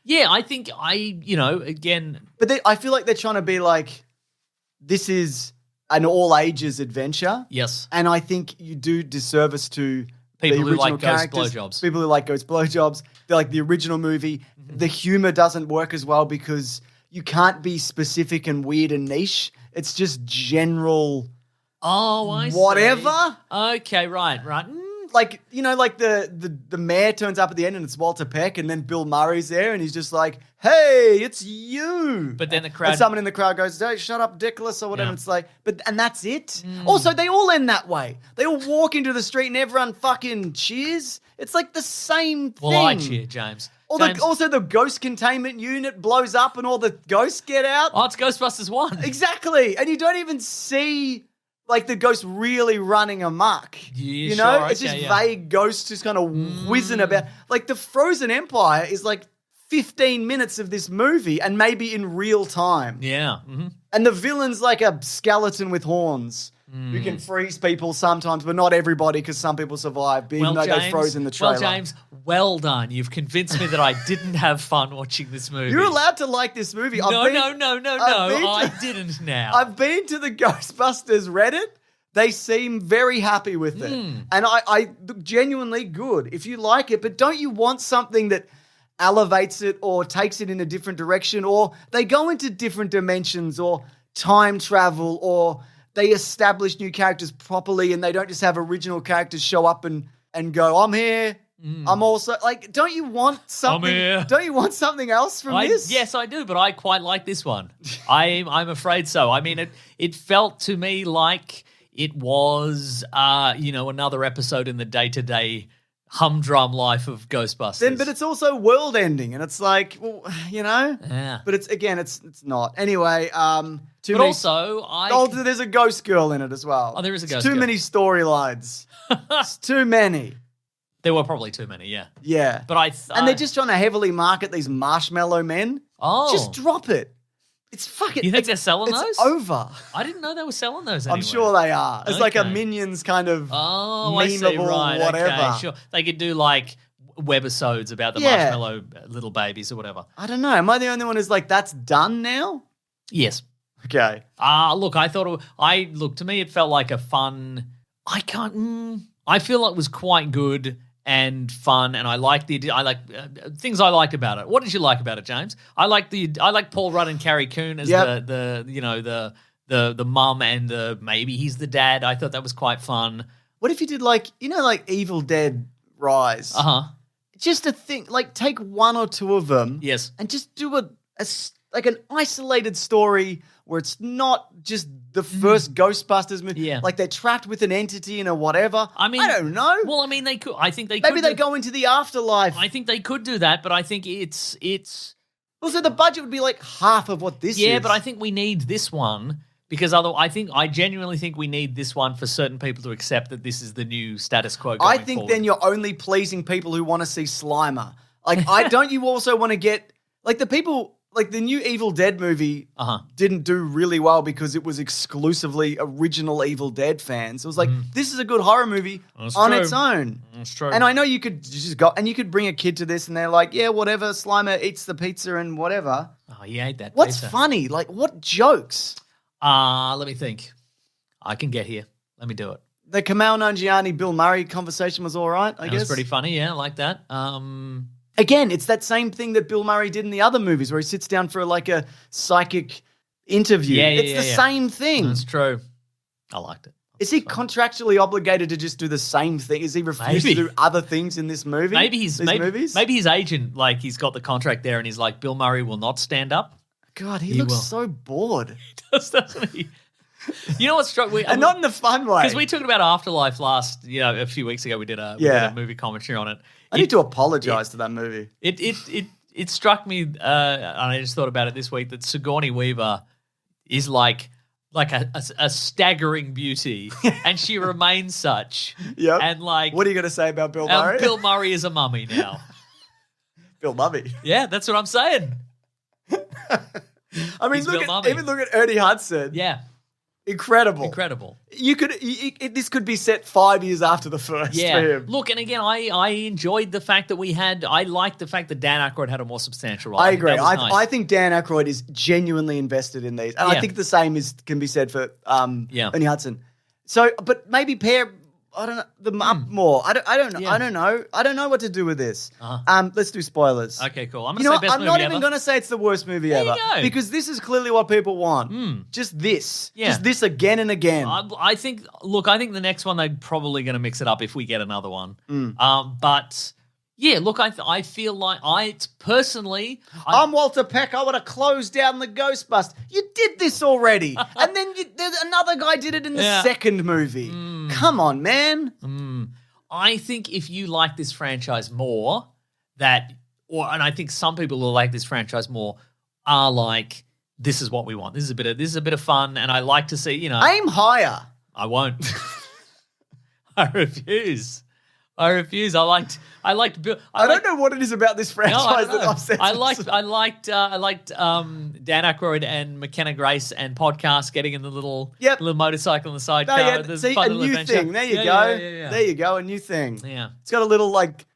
Yeah, I think again... But I feel like they're trying to be like, this is an all-ages adventure. Yes. And I think you do disservice to... People who like ghost blowjobs. People who like ghost blowjobs. They're like the original movie. The humor doesn't work as well because you can't be specific and weird and niche. It's just general. Oh, I see. Whatever. Okay, right. Like, like the mayor turns up at the end and it's Walter Peck and then Bill Murray's there and he's just like, hey, it's you. But then the crowd... And someone in the crowd goes, hey, shut up, Dickless, or whatever. Yeah. It's like, and that's it. Also, they all end that way. They all walk into the street and everyone fucking cheers. It's like the same thing. Well, I cheer, James. Also, the ghost containment unit blows up and all the ghosts get out. Oh, it's Ghostbusters 1. Exactly. And you don't even see... like the ghost really running amok. Yeah, sure, it's just vague ghosts just kind of whizzing about. Like the Frozen Empire is like 15 minutes of this movie and maybe in real time. Yeah. And the villain's like a skeleton with horns who can freeze people sometimes, but not everybody because some people survive, even though they froze in the trailer. Well, James, well done. You've convinced me that I didn't have fun watching this movie. You're allowed to like this movie. No, I didn't now. I've been to the Ghostbusters Reddit. They seem very happy with it. And I genuinely good if you like it, but don't you want something that elevates it or takes it in a different direction, or they go into different dimensions or time travel, or they establish new characters properly and they don't just have original characters show up and go, I'm here. I'm also like, don't you want something? I'm here. Don't you want something else from this? Yes, I do, but I quite like this one. I'm afraid so. I mean, it felt to me like it was, another episode in the day-to-day humdrum life of Ghostbusters. But it's also world-ending, and it's like, well, Yeah. But it's not. Anyway, there's a ghost girl in it as well. Oh, there is a ghost girl. Too many storylines. It's too many. There were probably too many, yeah. Yeah. But and they're just trying to heavily market these marshmallow men. Oh. Just drop it. It's fucking... You think they're selling those? It's over. I didn't know they were selling those anyway. I'm sure they are. It's like a Minions kind of memeable whatever. Okay, sure. They could do like webisodes about the marshmallow little babies or whatever. I don't know. Am I the only one who's like, that's done now? Yes. Okay. Look, I thought to me it felt like a fun. I feel like it was quite good and fun, and I like things I liked about it. What did you like about it, James? I like Paul Rudd and Carrie Coon as the mum and maybe he's the dad. I thought that was quite fun. What if you did like Evil Dead Rise? Just a thing, like take one or two of them, yes, and just do an isolated story where it's not just the first Ghostbusters movie. Yeah. Like they're trapped with an entity or whatever. I don't know. Well, I mean, they could. I think they maybe they go into the afterlife. I think they could do that, but I think it's. Also, the budget would be like half of what this is. Yeah, but I think we need this one because I genuinely think we need this one for certain people to accept that this is the new status quo. I think forward. then you're only pleasing people who want to see Slimer. Like, don't you also want to get like the people. Like, the new Evil Dead movie didn't do really well because it was exclusively original Evil Dead fans. It was like, this is a good horror movie on its own. That's true. And I know you could just go, and you could bring a kid to this and they're like, yeah, whatever, Slimer eats the pizza and whatever. Oh, he ate that What's pizza. funny? Like, what jokes? Let me think. I can get here. Let me do it. The Kumail Nanjiani, Bill Murray conversation was all right, I guess. It was pretty funny, yeah, I like that. Again, it's that same thing that Bill Murray did in the other movies where he sits down for like a psychic interview. It's the same thing. That's true. I liked it. Is he contractually obligated to just do the same thing? Is he refused to do other things in this movie? Maybe his agent, like he's got the contract there and he's like, Bill Murray will not stand up. God, he looks so bored. He does, doesn't he? You know what struck me? And not in the fun way. Because we talked about Afterlife a few weeks ago. We did a movie commentary on it. I need to apologize to that movie. It struck me, and I just thought about it this week, that Sigourney Weaver is like a staggering beauty, and she remains such. Yep. And like, what are you going to say about Bill Murray? Bill Murray is a mummy now. Bill Mummy. Yeah, that's what I'm saying. I mean, look at Ernie Hudson. Yeah. Incredible. You could this could be set 5 years after the first. Yeah. For him. Look, and again, I enjoyed the fact that I liked the fact that Dan Aykroyd had a more substantial role. I agree. Nice. I think Dan Aykroyd is genuinely invested in these, and I think the same can be said for Ernie Hudson. So, but maybe pair. I don't know them up more. I don't know. Yeah. I don't know. I don't know what to do with this. Let's do spoilers. Okay, cool. I'm not even going to say it's the worst movie there ever you go. because this is clearly what people want. Just this. Yeah. Just this again and again. I think the next one they're probably going to mix it up if we get another one. But yeah, look, I feel like I'm Walter Peck. I want to close down the Ghostbusters. You did this already, and then another guy did it in the second movie. Come on, man. I think if you like this franchise more, and I think some people who like this franchise more are like, this is what we want. This is a bit of fun, and I like to see. Aim higher. I won't. I refuse. I liked Bill. I don't know what it is about this franchise that upsets me. I liked Dan Aykroyd and McKenna Grace and podcast getting in the little motorcycle in the sidecar. See, a new thing. There you go. There you go. A new thing. Yeah. It's got a little like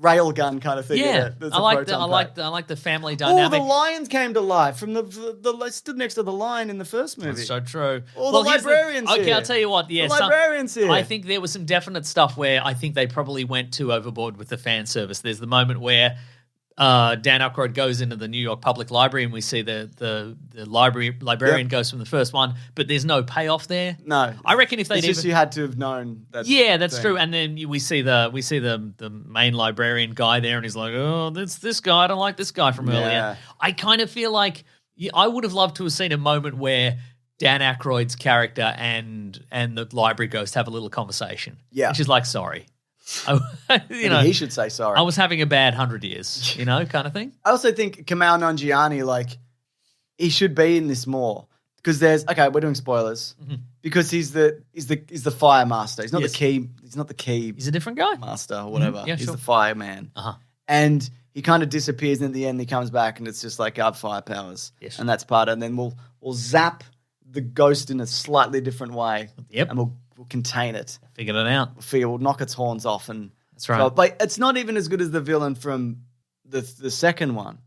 rail gun kind of thing. Yeah. In it. I like the family dynamic. Oh, the lions came to life from the stood next to the lion in the first movie. That's so true. All the librarians here. Okay, I'll tell you what. Yeah, the librarians here. I think there was some definite stuff where I think they probably went too overboard with the fan service. There's the moment where Dan Aykroyd goes into the New York Public Library and we see the librarian goes from the first one, but there's no payoff there. No, I reckon if they'd you had to have known that. Yeah, that's true. And then we see the main librarian guy there, and he's like, "Oh, that's this guy. I don't like this guy from earlier." I kind of feel like I would have loved to have seen a moment where Dan Aykroyd's character and the library ghost have a little conversation. Yeah, and she's like, "Sorry." He should say sorry. I was having a bad 100 years, kind of thing. I also think Kumail Nanjiani, he should be in this more because we're doing spoilers because he's the fire master. He's not the key. He's not the key. He's a different guy, master or whatever. Yeah, he's the fireman. And he kind of disappears, and at the end he comes back, and it's just like our fire powers, and that's part. And then we'll zap the ghost in a slightly different way, and we'll contain it. Figured it out. We'll knock its horns off, and that's right. But it's not even as good as the villain from the second one.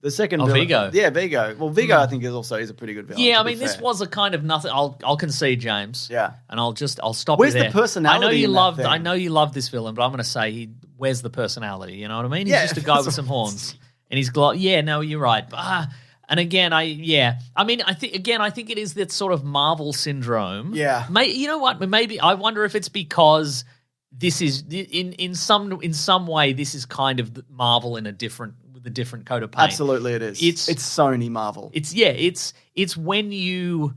The second Oh, villain, Vigo. Yeah, Vigo. Well, Vigo, I think, is a pretty good villain. Yeah, to I be mean, this fair. was a kind of nothing. I'll concede, James. Yeah. And I'll stop Where's you there. the personality in that thing? I know you love this villain, but I'm going to say where's the personality? You know what I mean? He's Yeah, just a guy with some horns, and he's Yeah, no, you're right. And again, I think it is that sort of Marvel syndrome. Yeah. You know what? Maybe I wonder if it's because this is in some way this is kind of Marvel with a different coat of paint. Absolutely, it is. It's Sony Marvel. It's when you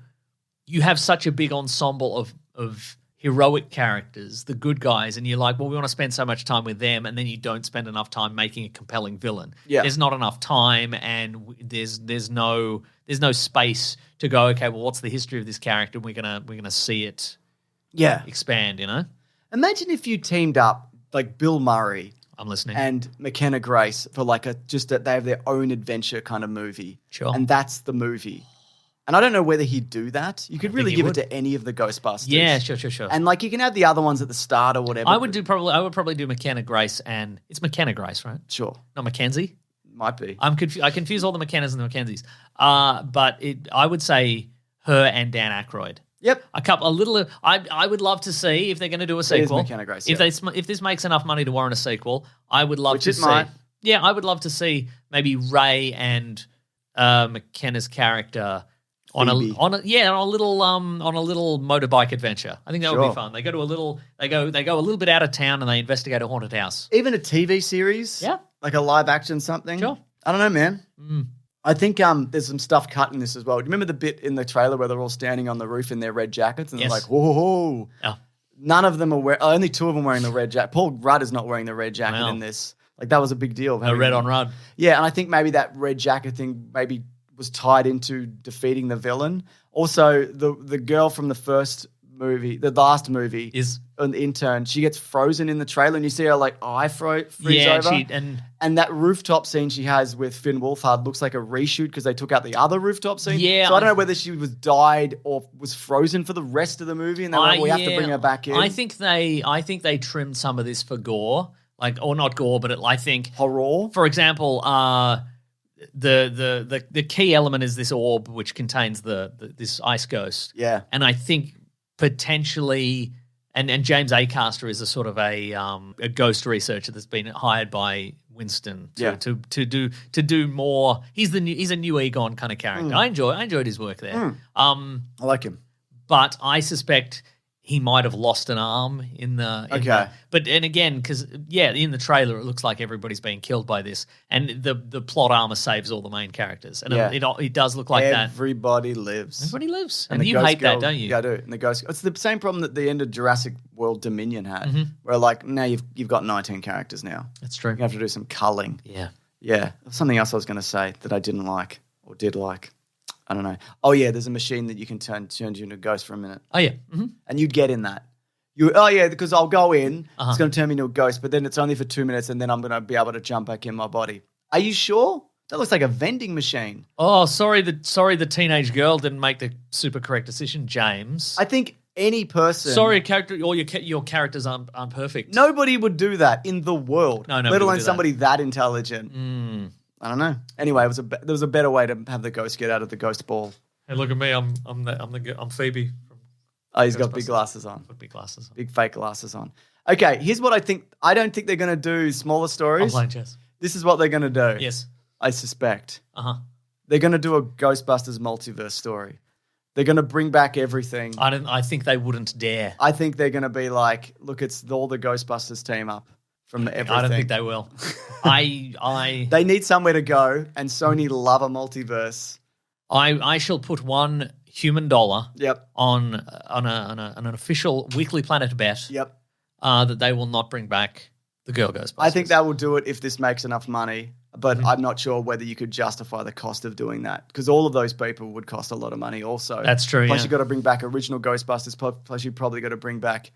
have such a big ensemble of heroic characters, the good guys, and you're like, well, we want to spend so much time with them, and then you don't spend enough time making a compelling villain. Yeah. There's not enough time, and there's no space to go, okay, well, what's the history of this character? We're gonna see it expand, you know? Imagine if you teamed up like Bill Murray I'm listening. and McKenna Grace for like they have their own adventure kind of movie. Sure. And that's the movie. And I don't know whether he'd do that. You could really give it to any of the Ghostbusters. Yeah, sure. And like you can have the other ones at the start or whatever. I would probably do McKenna Grace, and it's McKenna Grace, right? Sure. Not Mackenzie? Might be. I confuse all the McKennas and the Mackenzies. But I would say her and Dan Aykroyd. Yep. I would love to see if they're going to do a sequel. McKenna Grace, if this makes enough money to warrant a sequel, I would love to see. Might. Yeah, I would love to see maybe Ray and McKenna's character on a little motorbike adventure. I think that would be fun. They go a little bit out of town and they investigate a haunted house. Even a TV series. Yeah. Like a live action something. Sure. I don't know, man. I think there's some stuff cut in this as well. Do you remember the bit in the trailer where they're all standing on the roof in their red jackets and they're like, whoa. Oh. None of them are only two of them wearing the red jacket. Paul Rudd is not wearing the red jacket in this. Like that was a big deal. A red on Rudd. Yeah, and I think maybe that red jacket thing maybe was tied into defeating the villain. Also, the girl from the last movie is an intern. She gets frozen in the trailer, and you see her like eye freeze over. And that rooftop scene she has with Finn Wolfhard looks like a reshoot because they took out the other rooftop scene. Yeah, so I don't know whether she was died or was frozen for the rest of the movie, and they're like, we have to bring her back in. I think they trimmed some of this for gore, or not gore, but I think horror. For example, the key element is this orb which contains this ice ghost. Yeah, and I think potentially, and James Acaster is a sort of a ghost researcher that's been hired by Winston to do more. He's a new Egon kind of character. I enjoyed his work there. I like him, but I suspect he might have lost an arm in the. And again, because in the trailer it looks like everybody's being killed by this, and the plot armor saves all the main characters, and it does look like everybody lives. Everybody lives, and you hate that, don't you? Yeah, I do. And the ghost. It's the same problem that the end of Jurassic World Dominion had, where like now you've got 19 characters now. That's true. You have to do some culling. Yeah. Something else I was going to say that I didn't like or did like. I don't know. Oh yeah, there's a machine that you can turn you into a ghost for a minute. Oh yeah, and you'd get in that. Because I'll go in, it's going to turn me into a ghost, but then it's only for 2 minutes, and then I'm going to be able to jump back in my body. Are you sure? That looks like a vending machine. Oh, sorry, the teenage girl didn't make the super correct decision, James. I think any person. Sorry, your characters aren't perfect. Nobody would do that in the world. No, let alone somebody that intelligent. I don't know. Anyway, there was a better way to have the ghost get out of the ghost ball. Hey, look at me. I'm Phoebe. Oh, he's got big glasses on. Big glasses on. Big fake glasses on. Okay, here's what I think. I don't think they're going to do smaller stories. I'm playing chess. This is what they're going to do. Yes. I suspect. They're going to do a Ghostbusters multiverse story. They're going to bring back everything. I think they wouldn't dare. I think they're going to be like, look, it's all the Ghostbusters team up from everything. I don't think they will. They need somewhere to go, and Sony love a multiverse. I shall put $1 human dollar on an official Weekly Planet bet that they will not bring back the Girl Ghostbusters. I think that will do it if this makes enough money, but I'm not sure whether you could justify the cost of doing that because all of those people would cost a lot of money also. That's true, Plus you've got to bring back original Ghostbusters, plus you've probably got to bring back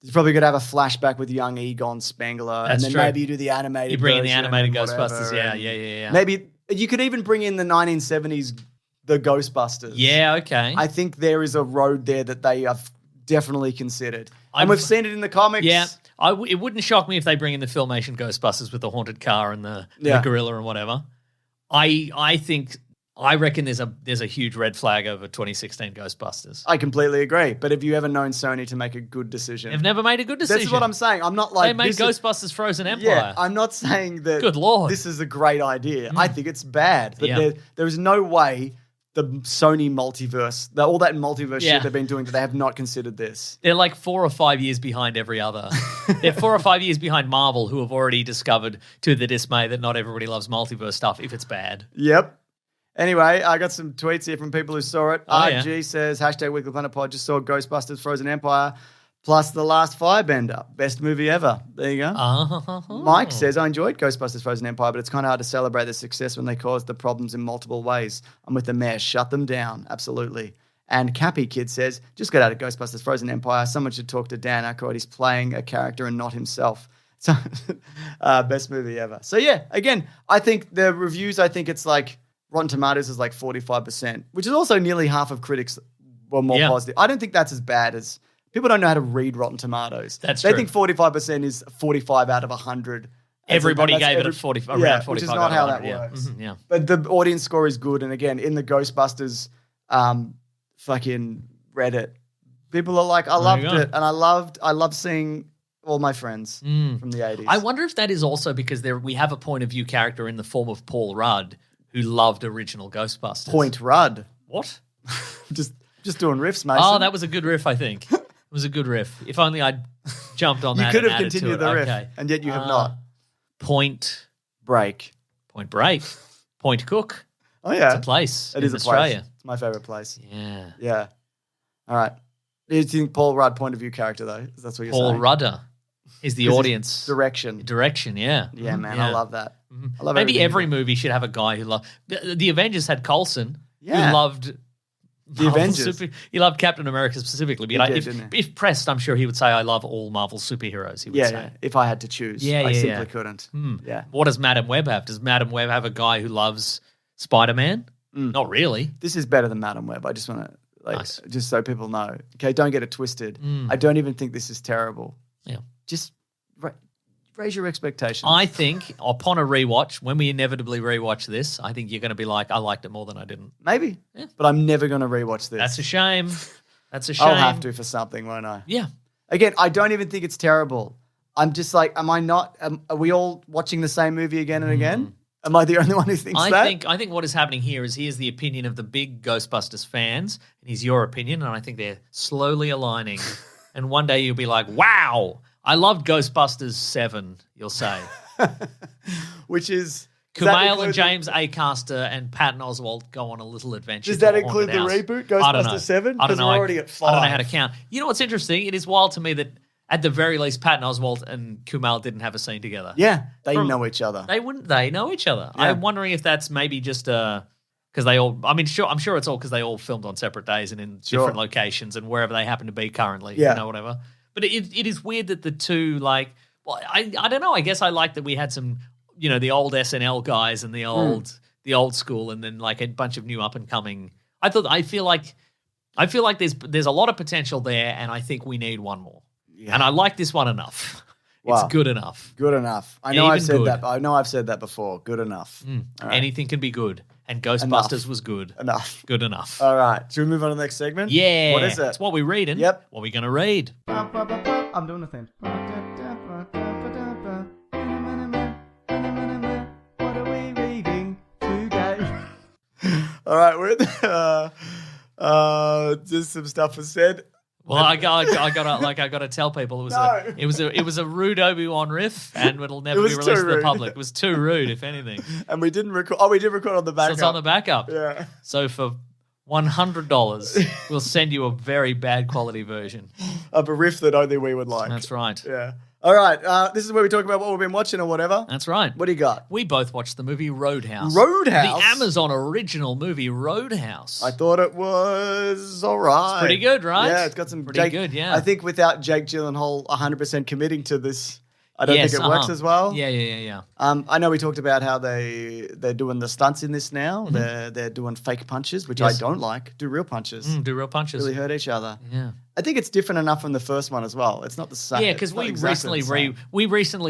you're probably going to have a flashback with young Egon Spengler. That's and then true. Maybe you do the animated You bring in the version animated and Ghostbusters, whatever, yeah. Maybe you could even bring in the 1970s the Ghostbusters. Yeah, okay. I think there is a road there that they have definitely considered. And we've seen it in the comics. Yeah. It wouldn't shock me if they bring in the Filmation Ghostbusters with the haunted car and the gorilla and whatever. I reckon there's a huge red flag over 2016 Ghostbusters. I completely agree. But have you ever known Sony to make a good decision? They've never made a good decision. This is what I'm saying. I'm not like... They made Ghostbusters Frozen Empire. Yeah, I'm not saying that Good Lord. this is a great idea. I think it's bad. But Yeah. there is no way the Sony multiverse, all that multiverse shit they've been doing, that they have not considered this. They're like 4 or 5 years behind every other. They're 4 or 5 years behind Marvel, who have already discovered, to the dismay, that not everybody loves multiverse stuff if it's bad. Yep. Anyway, I got some tweets here from people who saw it. Oh, RG says, #Weekly Planet Pod, just saw Ghostbusters Frozen Empire plus The Last Firebender. Best movie ever. There you go. Mike says, I enjoyed Ghostbusters Frozen Empire, but it's kind of hard to celebrate the success when they caused the problems in multiple ways. I'm with the mayor. Shut them down. Absolutely. And Cappy Kid says, just got out of Ghostbusters Frozen Empire. Someone should talk to Dan Aykroyd. He's playing a character and not himself. So, best movie ever. So, yeah, again, I think the reviews, it's like Rotten Tomatoes is like 45%, which is also nearly half of critics were more positive. I don't think that's as bad as... People don't know how to read Rotten Tomatoes. That's They true. think 45% is 45 out of 100. Everybody gave it a 45 around 45. Which is not how that works. Yeah. But the audience score is good. And again, in the Ghostbusters fucking Reddit, people are like, I loved it. And I loved seeing all my friends from the 80s. I wonder if that is also because we have a point of view character in the form of Paul Rudd who loved original Ghostbusters. Point Rudd. What? just doing riffs, Mason. Oh, that was a good riff, I think. It was a good riff. If only I'd jumped on that. You could and have added to continued it. the riff, Okay. and yet you have not. Point Break. Point Cook. Oh, yeah. It's a place It in is a Australia. place. It's my favorite place. Yeah. Yeah. All right. Do you think Paul Rudd point of view character, though? That's what you're saying? Paul Rudder is the audience. Direction. Direction, yeah. Yeah, man. I love that. I love Maybe everything every about it. movie should have a guy who loved... The Avengers had Coulson, Yeah. who loved... The Avengers. He loved Captain America specifically. But He did, didn't he? if pressed, I'm sure he would say, I love all Marvel superheroes, he would say. Yeah. If I had to choose, I simply couldn't. Yeah. What does Madam Web have? Does Madam Web have a guy who loves Spider-Man? Not really. This is better than Madam Web. I just want to, Nice. just so people know. Okay, don't get it twisted. I don't even think this is terrible. Yeah. Just raise your expectations. I think upon a rewatch, when we inevitably rewatch this, I think you're going to be like, I liked it more than I didn't. Maybe. Yeah. But I'm never going to rewatch this. That's a shame. That's a shame. I'll have to for something, won't I? Yeah. Again, I don't even think it's terrible. I'm just like, am I not? Are we all watching the same movie again and again? Am I the only one who thinks that? I think what is happening here is he is the opinion of the big Ghostbusters fans, and he's your opinion, and I think they're slowly aligning. And one day you'll be like, wow, I loved Ghostbusters 7, you'll say. Which is... Kumail and James Acaster and Patton Oswalt go on a little adventure. Does that to a include the haunted house. reboot, I don't know. Ghostbusters 7? I don't Because know. we're already at 5. I don't know how to count. You know what's interesting? It is wild to me that at the very least, Patton Oswalt and Kumail didn't have a scene together. Yeah, they know each other. They know each other. Yeah. I'm wondering if that's maybe just because they all. I mean, I'm sure it's all because they all filmed on separate days and in different locations and wherever they happen to be currently. Yeah. You know, whatever. But it is weird that the two I don't know. I guess I like that we had some, the old SNL guys and the old school, and then like a bunch of new up and coming. I feel like there's a lot of potential there, and I think we need one more. Yeah. And I like this one enough. Wow. It's good enough. Good enough. I know I've said that. I know I've said that before. Good enough. Right. Anything can be good, and Ghostbusters was good. Enough. Good enough. All right. Should we move on to the next segment? Yeah. What is it? It's what we're reading. Yep. What are we going to read? I'm doing the thing. What are we reading today? All right. We're at just some stuff was said. Well, I gotta tell people it was a rude Obi-Wan riff, and it'll never be released to the public. It was too rude, if anything. And we didn't record. Oh, we did record on the backup. So it's on the backup. Yeah. So for $100, we'll send you a very bad quality version of a riff that only we would like. That's right. Yeah. All right. This is where we talk about what we've been watching or whatever. That's right. What do you got? We both watched the movie Roadhouse. Roadhouse? The Amazon original movie Roadhouse. I thought it was all right. It's pretty good, right? Yeah, it's got some pretty good, yeah. I think without Jake Gyllenhaal 100% committing to this I don't think it works as well. Yeah. I know we talked about how they're doing the stunts in this now. They're doing fake punches, which I don't like. Do real punches. Do real punches. Really hurt each other. Yeah. I think it's different enough from the first one as well. It's not the same. Yeah, because we recently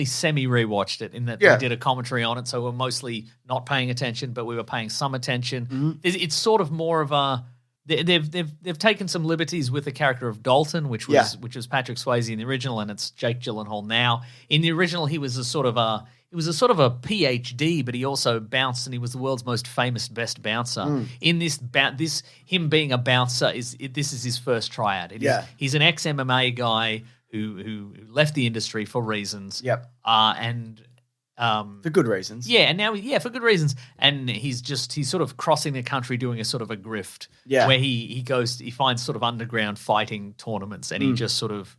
semi-rewatched it in that we did a commentary on it, so we're mostly not paying attention, but we were paying some attention. It's sort of more of a they've taken some liberties with the character of Dalton, which was Patrick Swayze in the original, and it's Jake Gyllenhaal now. In the original, he was a sort of a PhD, but he also bounced, and he was the world's most famous best bouncer. In this him being a bouncer this is his first tryout. He's an ex-MMA guy who left the industry for reasons. For good reasons. Yeah, and now for good reasons. And he's sort of crossing the country doing a sort of a grift. Where he finds sort of underground fighting tournaments, and he sort of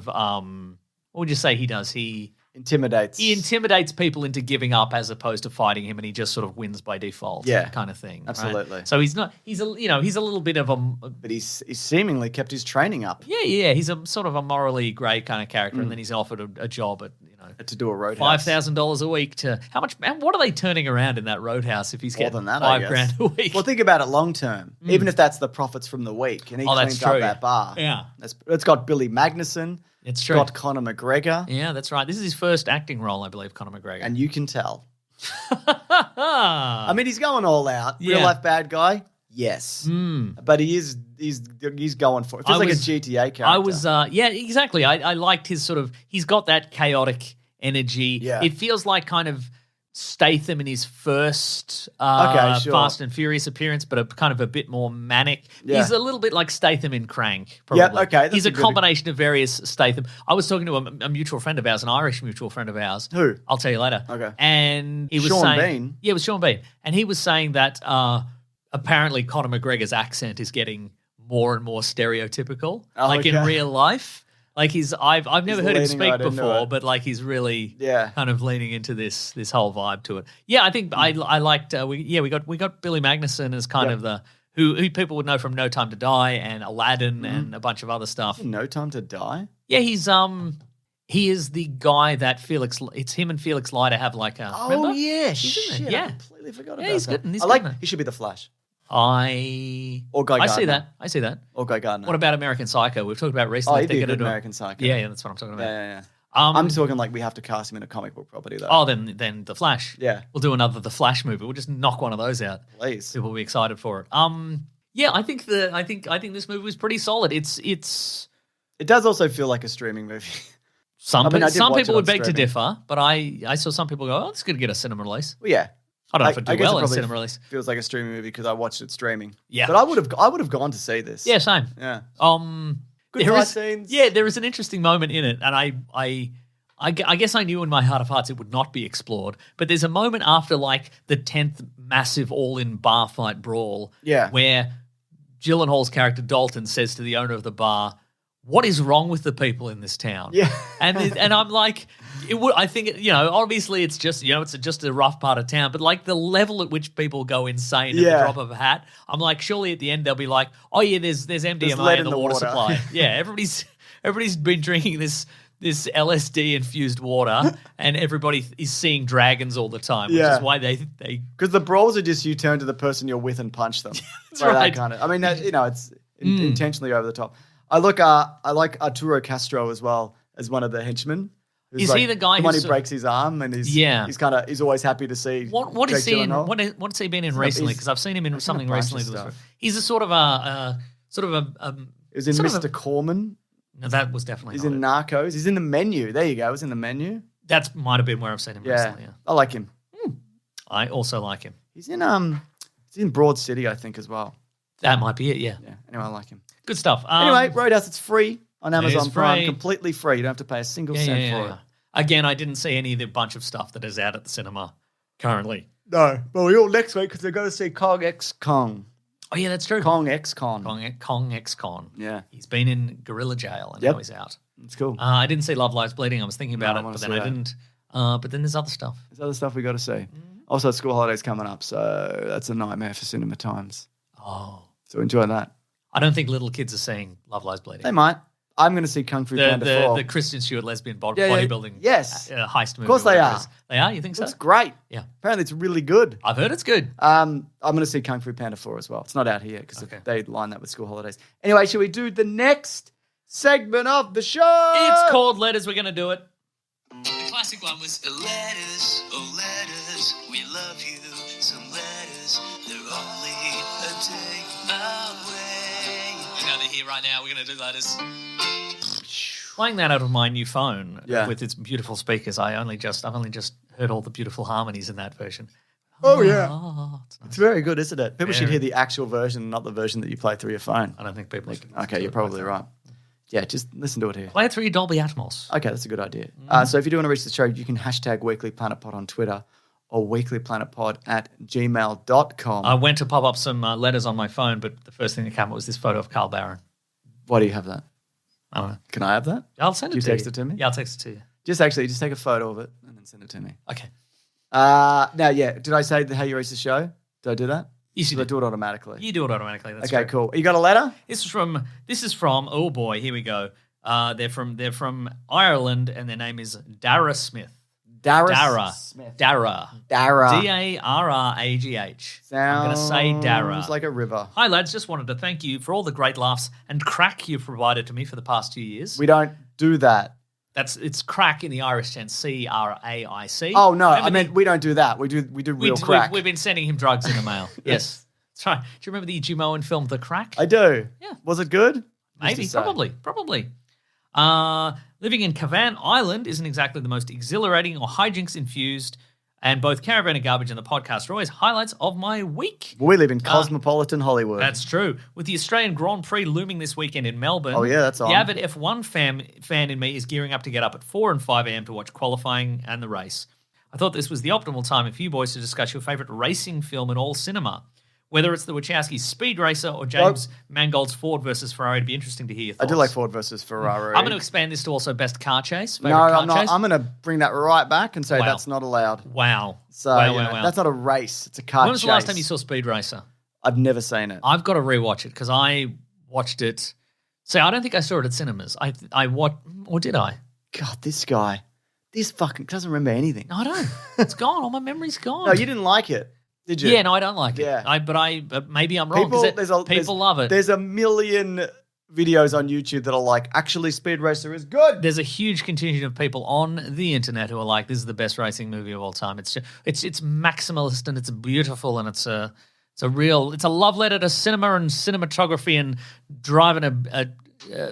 what would you say he does? He intimidates people into giving up as opposed to fighting him, and he just sort of wins by default. Kind of thing. Absolutely. Right? So he's a little bit of a, but he's seemingly kept his training up. He's a sort of a morally grey kind of character, and then he's offered a job at to do a roadhouse. $5,000 a week to how much? Man, what are they turning around in that roadhouse if he's more getting than that? $5,000 a week? Well, think about it long term. Even if that's the profits from the week, and he cleans up that bar. Yeah, it's got Billy Magnuson. It's true. Got Conor McGregor. Yeah, that's right. This is his first acting role, I believe, Conor McGregor. And you can tell. I mean, he's going all out. Real life bad guy. Yes, but he's going for it. Feels like a GTA character. I was, exactly. I liked his sort of. He's got that chaotic energy. Yeah. It feels like kind of Statham in his first Fast and Furious appearance, but a bit more manic. Yeah. He's a little bit like Statham in Crank, probably. Yeah, okay. He's a combination of various Statham. I was talking to a mutual friend of ours, an Irish mutual friend of ours. Who? I'll tell you later. Okay. And he was Sean saying... Bean? Yeah, it was Sean Bean. And he was saying that apparently Conor McGregor's accent is getting more and more stereotypical, in real life. Like I've never heard him speak before, but like he's really kind of leaning into this whole vibe to it. Yeah, I think I liked we got Billy Magnuson as kind of the who people would know from No Time to Die and Aladdin and a bunch of other stuff. No Time to Die? Yeah, he is the guy that it's him and Felix Leiter have like a remember? Shit, yeah. I completely forgot about he's that. Good. He should be the Flash. Or Guy Gardner. I see that. Or Guy Gardner. What about American Psycho? We've talked about recently. He'd be a good American Psycho. Yeah, that's what I'm talking about. Yeah. I'm talking like we have to cast him in a comic book property though. Oh, then The Flash. Yeah. We'll do another The Flash movie. We'll just knock one of those out. Please. People will be excited for it. Yeah, I think this movie was pretty solid. It does also feel like a streaming movie. Some people would beg to differ, but I saw some people go, "Oh, this could get a cinema release." Well, yeah. I don't know if it'd do well in cinema release. Feels like a streaming movie because I watched it streaming. Yeah, but I would have gone to see this. Yeah, same. Yeah. Good fight scenes. Yeah, there is an interesting moment in it, and I guess I knew in my heart of hearts it would not be explored. But there's a moment after like the 10th massive all-in bar fight brawl, where Gyllenhaal's character Dalton says to the owner of the bar, "What is wrong with the people in this town?" Yeah, and I'm like, I think obviously it's just it's just a rough part of town, but like the level at which people go insane at the drop of a hat, I'm like, surely at the end they'll be like, "Oh yeah, there's MDMA in the water supply." Yeah, everybody's been drinking this LSD infused water, and everybody is seeing dragons all the time, which is why they because the brawls are just you turn to the person you're with and punch them. That's right. That kind of. I mean, it's intentionally over the top. I like Arturo Castro as well as one of the henchmen. Is he the guy who breaks his arm and he's always happy to see what is he in? What's he been in recently? Because I've seen him in something recently. He's a sort of a Is in Mr. Corman. No, that was definitely. He's in Narcos. He's in The Menu. There you go. He's in The Menu. That might have been where I've seen him recently. Yeah, I like him. I also like him. He's in Broad City, I think, as well. That might be it. Yeah. Anyway, I like him. Good stuff. Anyway, Roadhouse, it's free on Amazon Prime, completely free. You don't have to pay a single cent for it. Again, I didn't see any of the bunch of stuff that is out at the cinema currently. No, but we all next week because they're going to see Kong X Kong. Oh yeah, that's true. Kong X Con. Kong X Con. Yeah, he's been in gorilla jail and now he's out. It's cool. I didn't see Love Lies Bleeding. I was thinking about it, but then I didn't. But then there's other stuff. There's other stuff we got to see. Also, school holidays coming up, so that's a nightmare for cinema times. Oh, so enjoy that. I don't think little kids are seeing Love Lies Bleeding. They might. I'm going to see Kung Fu Panda 4. The Kristen Stewart lesbian bodybuilding yes. Heist movie. Of course they are. They are? You think so? It's great. Yeah. Apparently it's really good. I've heard it's good. I'm going to see Kung Fu Panda 4 as well. It's not out here because they line that with school holidays. Anyway, shall we do the next segment of the show? It's called Letters. We're going to do it. The classic one was letters, oh letters, we love you. Some letters, they're only a day away. You know they're here right now. We're going to do letters. Playing that out of my new phone Yeah. with its beautiful speakers. I've only just heard all the beautiful harmonies in that version. Oh, yeah. It's nice. It's very good, isn't it? People should hear the actual version, not the version that you play through your phone. I don't think people should. Okay, you're probably right. Yeah, just listen to it here. Play it through your Dolby Atmos. Okay, that's a good idea. So if you do want to reach the show, you can hashtag weeklyplanetpod on Twitter or weeklyplanetpod@gmail.com. I went to pop up some letters on my phone, but the first thing that came up was this photo of Carl Barron. Why do you have that? I don't know. Can I have that? I'll send it Do to you you. text it to me? Yeah, I'll text it to you. Just take a photo of it and then send it to me. Okay. Now, did I say how you reach the show? Did I do that? Yes, you Did I did. do it automatically? You do it automatically. That's Okay, great. cool. You got a letter? This is from. Oh boy, here we go. They're from Ireland, and their name is Dara Smith. Dara. Smith. Dara. Dara. Darragh. I'm going to say Dara. Sounds like a river. Hi, lads. Just wanted to thank you for all the great laughs and crack you've provided to me for the past 2 years. We don't do that. It's crack in the Irish sense, CRAIC. Oh, no. Remember we don't do that. We do real crack. We've been sending him drugs in the mail. Yes. That's right. Do you remember the Jim film, The Crack? I do. Yeah. Was it good? Maybe, probably. Living in Cavan Island isn't exactly the most exhilarating or hijinks-infused, and both Caravan and Garbage and the podcast are always highlights of my week. We live in cosmopolitan Hollywood. That's true. With the Australian Grand Prix looming this weekend in Melbourne, Oh, yeah, that's on. the avid F1 fan in me is gearing up to get up at 4 and 5 a.m. to watch qualifying and the race. I thought this was the optimal time for you boys to discuss your favourite racing film in all cinema. Whether it's the Wachowski's Speed Racer or James Mangold's Ford versus Ferrari, it'd be interesting to hear your thoughts. I do like Ford versus Ferrari. I'm going to expand this to also best car chase. No, I'm not. I'm going to bring that right back and say that's not allowed. Wow. So wow. that's not a race. It's a car chase. When was the last time you saw Speed Racer? I've never seen it. I've got to rewatch it because I watched it. See, I don't think I saw it at cinemas. I watched, or did I? God, this guy, this fucking doesn't remember anything. No, I don't. It's gone. All my memory's gone. No, you didn't like it, did you? Yeah, no, I don't like it. Yeah. But maybe I'm wrong. People love it. There's a million videos on YouTube that are like, actually, Speed Racer is good. There's a huge contingent of people on the internet who are like, this is the best racing movie of all time. It's maximalist and it's beautiful and it's a love letter to cinema and cinematography and driving a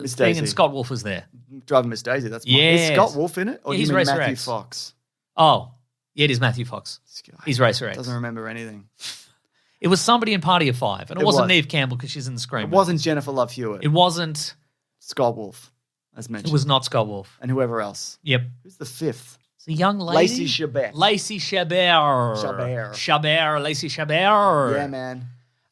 Miss thing. Daisy. And Scott Wolf was there. Driving Miss Daisy. That's Yes. Is Scott Wolf in it? Or Yeah, do he's you mean Racer Matthew X. Fox? Oh, yeah, it is Matthew Fox. This guy He's Racer X. doesn't remember anything. It was somebody in Party of Five, and it wasn't was. Neve Campbell because she's in the Scream. It wasn't Jennifer Love Hewitt. It wasn't. Scott Wolf, as mentioned. It was not Scott Wolf. And whoever else. Yep. Who's the fifth? It's a young lady. Lacey Chabert. Lacey Chabert. Lacey Chabert. Yeah, man.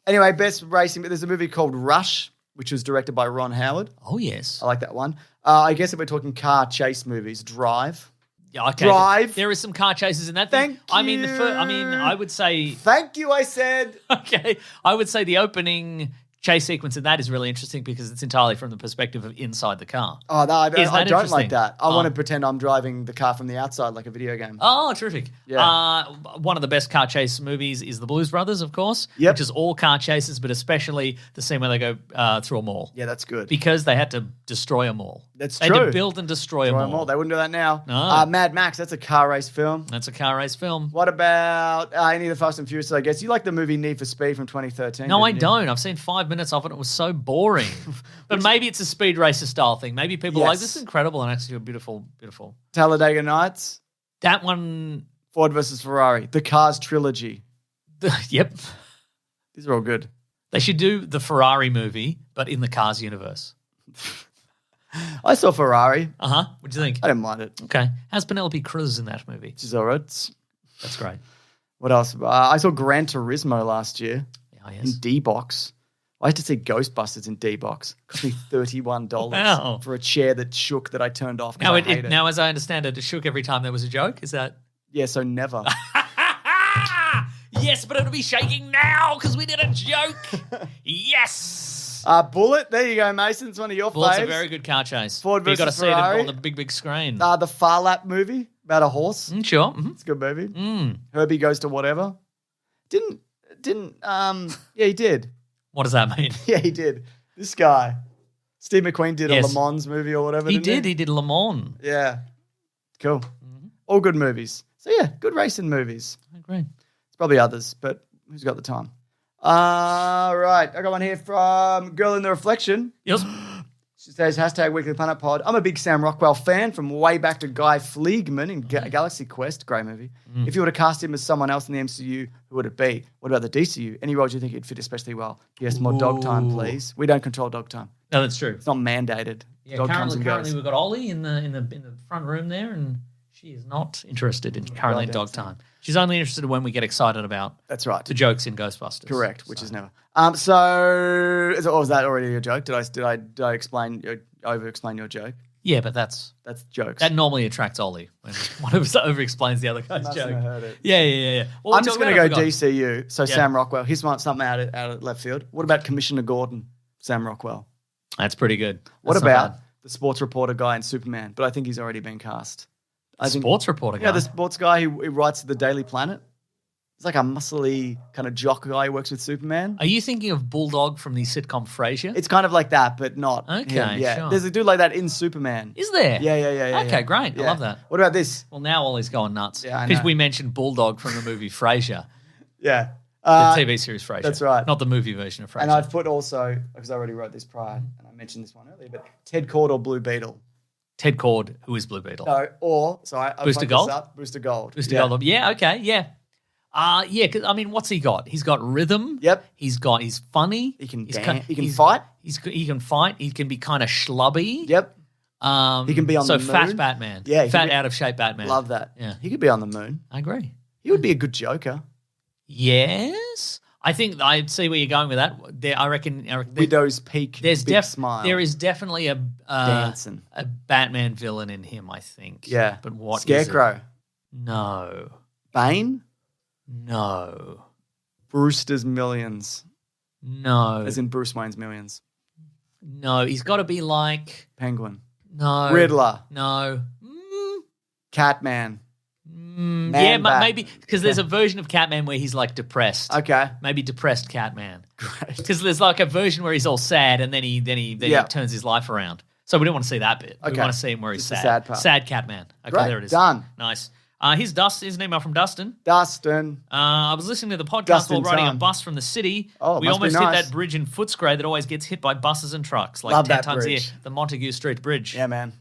Anyway, best racing. There's a movie called Rush, which was directed by Ron Howard. Oh, yes. I like that one. I guess if we're talking car chase movies, Drive. Yeah, okay. Drive. There is some car chases in that. Thank I mean, you. I would say. Thank you, I said. Okay, I would say the opening chase sequence in that is really interesting because it's entirely from the perspective of inside the car. Oh, no, I don't interesting? like that. I want to pretend I'm driving the car from the outside like a video game. Oh, terrific. Yeah. One of the best car chase movies is The Blues Brothers, of course, Yep. which is all car chases, but especially the scene where they go through a mall. Yeah, that's good. Because they had to destroy a mall. That's They true. had to build and destroy a mall. They wouldn't do that now. No. Mad Max, that's a car race film. That's a car race film. What about any of the Fast and Furious, I guess? You like the movie Need for Speed from 2013? No, I didn't you? don't. I've seen 5 minutes of it and it was so boring. But maybe it's a Speed Racer style thing. Maybe people are like, this is incredible and actually beautiful. Talladega Nights, That one, Ford versus Ferrari, the Cars trilogy. yep. These are all good. They should do the Ferrari movie, but in the Cars universe. I saw Ferrari. Uh-huh. What do you think? I didn't mind it. Okay. How's Penelope Cruz in that movie? She's all right. That's great. What else? I saw Gran Turismo last year Yeah, in yes. D-Box. I had to see Ghostbusters in D-Box. It cost me $31 Wow. for a chair that shook that I turned off because I hate it. Now, as I understand it, it shook every time there was a joke. Is that? Yeah, so never. Yes, but it'll be shaking now because we did a joke. Yes. Nice. Bullet. There you go, Mason. It's one of your Bullet's faves. a very good car chase. Ford But you got to versus see it Ferrari. on the big screen. The Farlap movie about a horse. Sure. Mm-hmm. It's a good movie. Herbie Goes to Whatever. Didn't, yeah, he did. What does that mean? Yeah, he did. This guy. Steve McQueen did Yes. a Le Mans movie or whatever. He didn't did. He did Le Mans. Yeah. Cool. All good movies. So, yeah, good racing movies. I agree. It's probably others, but who's got the time? Right. I got one here from Girl in the Reflection. Yes. She says, #Weekly Planet Pod. I'm a big Sam Rockwell fan from way back to Guy Fleegman in Galaxy Quest. Great movie. If you were to cast him as someone else in the MCU, who would it be? What about the DCU? Any roles you think he'd fit especially well? Yes, more dog time, please. We don't control dog time. No, that's true. It's not mandated. Yeah, dog comes and currently goes. we've got Ollie in the front room there, and she is not interested in currently Right, dog that's time. She's only interested when we get excited about That's right. the jokes in Ghostbusters. Correct, which is never. Was that already a joke? Did I explain over explain your joke? Yeah, but that's jokes. that normally attracts Ollie when one of us over explains the other guy's Mustn't joke. have heard it. Yeah. What I'm just going to go DCU. DCU. So Sam Rockwell. Here's something out of left field. What about Commissioner Gordon? Sam Rockwell. That's pretty good. What That's not about bad. the sports reporter guy in Superman? But I think he's already been cast. Sports reporter guy? Yeah, the sports guy who writes the Daily Planet. He's like a muscly kind of jock guy who works with Superman. Are you thinking of Bulldog from the sitcom Frasier? It's kind of like that, but not. Okay, him. Yeah. sure. There's a dude like that in Superman. Is there? Yeah. Okay, great. I Yeah. love that. What about this? Well, now Ollie's going nuts. Yeah, I Because know. we mentioned Bulldog from the movie Frasier, Yeah. the TV series Frasier. that's right. Not the movie version of Frasier. And I've put also, because I already wrote this prior, and I mentioned this one earlier, but Ted Cord or Blue Beetle. Ted Cord, who is Blue Beetle. No, or, so I Booster fucked Gold? this up. Booster Gold. Mr. Yeah. Goldblum. Yeah, okay, yeah. Because I mean, what's he got? He's got rhythm. Yep. He's funny. He can He's dance. He can he's- fight. He can fight. He can be kind of schlubby. Yep. He can be on so the fat moon. Batman. Yeah, he can fat be- out of shape Batman. Love that. Yeah. He could be on the moon. I agree. He would be a good Joker. Yes, I think I see where you're going with that. I reckon Widow's Peak. there's big smile. there is definitely a Dancing. a Batman villain in him. I think. Yeah. but what? Scarecrow. Is it? No. Bane. No. Brewster's Millions. No. As in Bruce Wayne's Millions. No. He's got to be like Penguin. no Riddler. No. Catman. Yeah, Man-Bat. maybe because there's a version of Catman where he's like depressed. Okay. Maybe depressed Catman. Great. Because there's like a version where he's all sad and then he Yeah. turns his life around. So we don't want to see that bit. We Okay. want to see him where he's Just the sad. sad part. Sad Catman. Okay, Great. there it is. Done. Nice. Here's an email from Dustin. Dustin. I was listening to the podcast Just while in riding a time. bus from the city. Oh, we must be almost hit nice. that bridge in Footscray that always gets hit by buses and trucks, like Love 10 that times a year. bridge. The Montague Street Bridge. Yeah, man.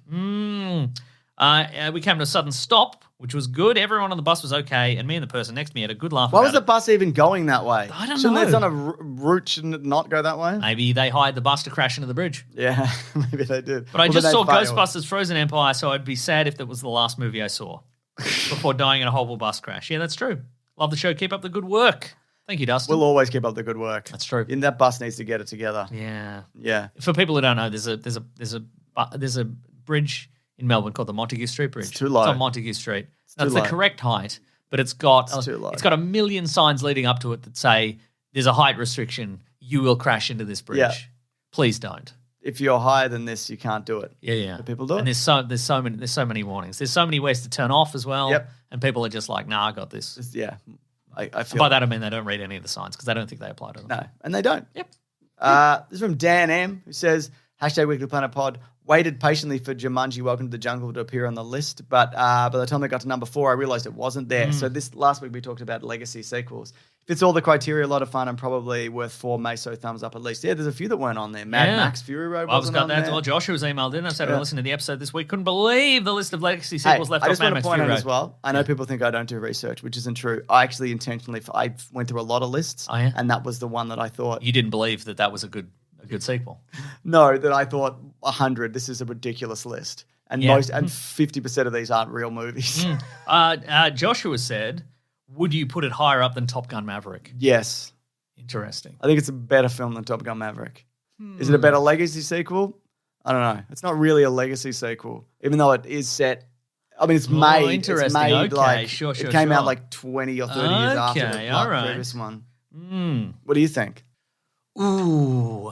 We came to a sudden stop, which was good. Everyone on the bus was okay, and me and the person next to me had a good laugh Why about was the it. bus even going that way? I don't Shouldn't know. it's on a route, shouldn't it not go that way? Maybe they hired the bus to crash into the bridge. Yeah, maybe they did. But I Or just did they saw fail? Ghostbusters Frozen Empire, so I'd be sad if that was the last movie I saw before dying in a horrible bus crash. Yeah, that's true. Love the show. Keep up the good work. Thank you, Dustin. We'll always keep up the good work. That's true. And that bus needs to get it together. Yeah. Yeah. For people who don't know, there's a bridge in Melbourne called the Montague Street Bridge. It's too low. It's on Montague Street. That's too the low. correct height, but it's got too low. it's got a million signs leading up to it that say there's a height restriction. You will crash into this bridge. Yeah. Please don't. If you're higher than this, you can't do it. Yeah. But people do it. And there's so many warnings. There's so many ways to turn off as well. Yep. And people are just like, nah, I got this. Yeah. I And feel by that I mean they don't read any of the signs because they don't think they apply to them. No, and they don't. Yep. This is from Dan M, who says, #Weekly Planet Pod, waited patiently for Jumanji Welcome to the Jungle to appear on the list, but by the time I got to number 4, I realized it wasn't there. So last week we talked about legacy sequels. Fits all the criteria, a lot of fun, and probably worth 4 Meso thumbs up at least. Yeah, there's a few that weren't on there. Mad Max Fury Road I was wasn't got on that. there. Well, Joshua's emailed in. I said I listened to the episode this week. Couldn't believe the list of legacy Hey, sequels left I off just Mad want to Max point Fury out Road. as well, I know people think I don't do research, which isn't true. I actually intentionally, I went through a lot of lists, Oh, yeah? and that was the one that I thought, You didn't believe that was a good sequel. no, that I thought 100, this is a ridiculous list. And Yeah. most, and 50% of these aren't real movies. Joshua said, would you put it higher up than Top Gun Maverick? Yes. Interesting. I think it's a better film than Top Gun Maverick. Is it a better legacy sequel? I don't know. It's not really a legacy sequel, even though it is set. I mean, it's made. interesting. It's made Okay, like sure, it came sure. out like 20 or 30 years after Okay, the all right. previous one. What do you think? Ooh.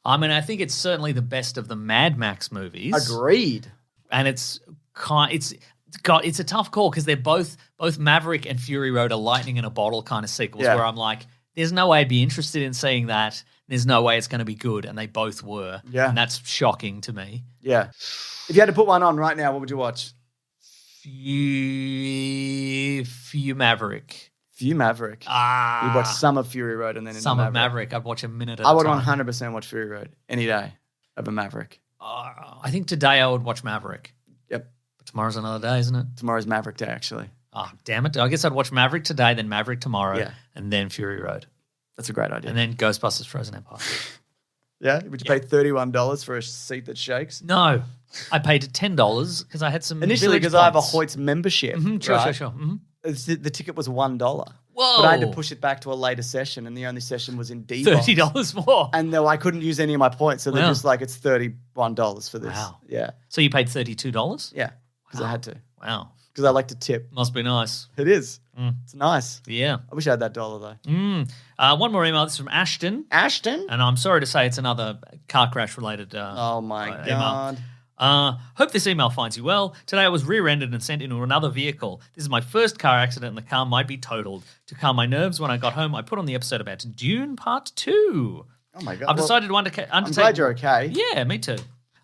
I mean, I think it's certainly the best of the Mad Max movies. Agreed. And it's a tough call because they're both Maverick and Fury Road are lightning in a bottle kind of sequels where I'm like, there's no way I'd be interested in seeing that. There's no way it's going to be good, and they both were. Yeah. And that's shocking to me. Yeah. If you had to put one on right now, what would you watch? Few Maverick. Few Maverick. You watch some of Fury Road and then some of Maverick. I'd watch a minute at I a would time. 100% watch Fury Road any day over Maverick. I think today I would watch Maverick. Yep. But tomorrow's another day, isn't it? Tomorrow's Maverick Day, actually. Oh, damn it. I guess I'd watch Maverick today, then Maverick tomorrow, and then Fury Road. That's a great idea. And then Ghostbusters Frozen Empire. Yeah? Would you pay $31 for a seat that shakes? No. I paid $10 because I had some initially because I have a Hoyts membership. Sure. right? Mm-hmm. The ticket was $1. Whoa. But I had to push it back to a later session, and the only session was in D. $30 more. And I couldn't use any of my points, so they're just like, it's $31 for this. Wow. Yeah. So you paid $32? Yeah, because I had to. Wow. Because I like to tip. Must be nice. It is. It's nice. Yeah. I wish I had that dollar, though. One more email. This is from Ashton. Ashton? And I'm sorry to say it's another car crash related oh, my email. God. Hope this email finds you well. Today I was rear-ended and sent into another vehicle. This is my first car accident and the car might be totaled. To calm my nerves, when I got home, I put on the episode about Dune Part 2. Oh, my God. I've decided to undertake... I'm glad you're okay. Yeah, me too.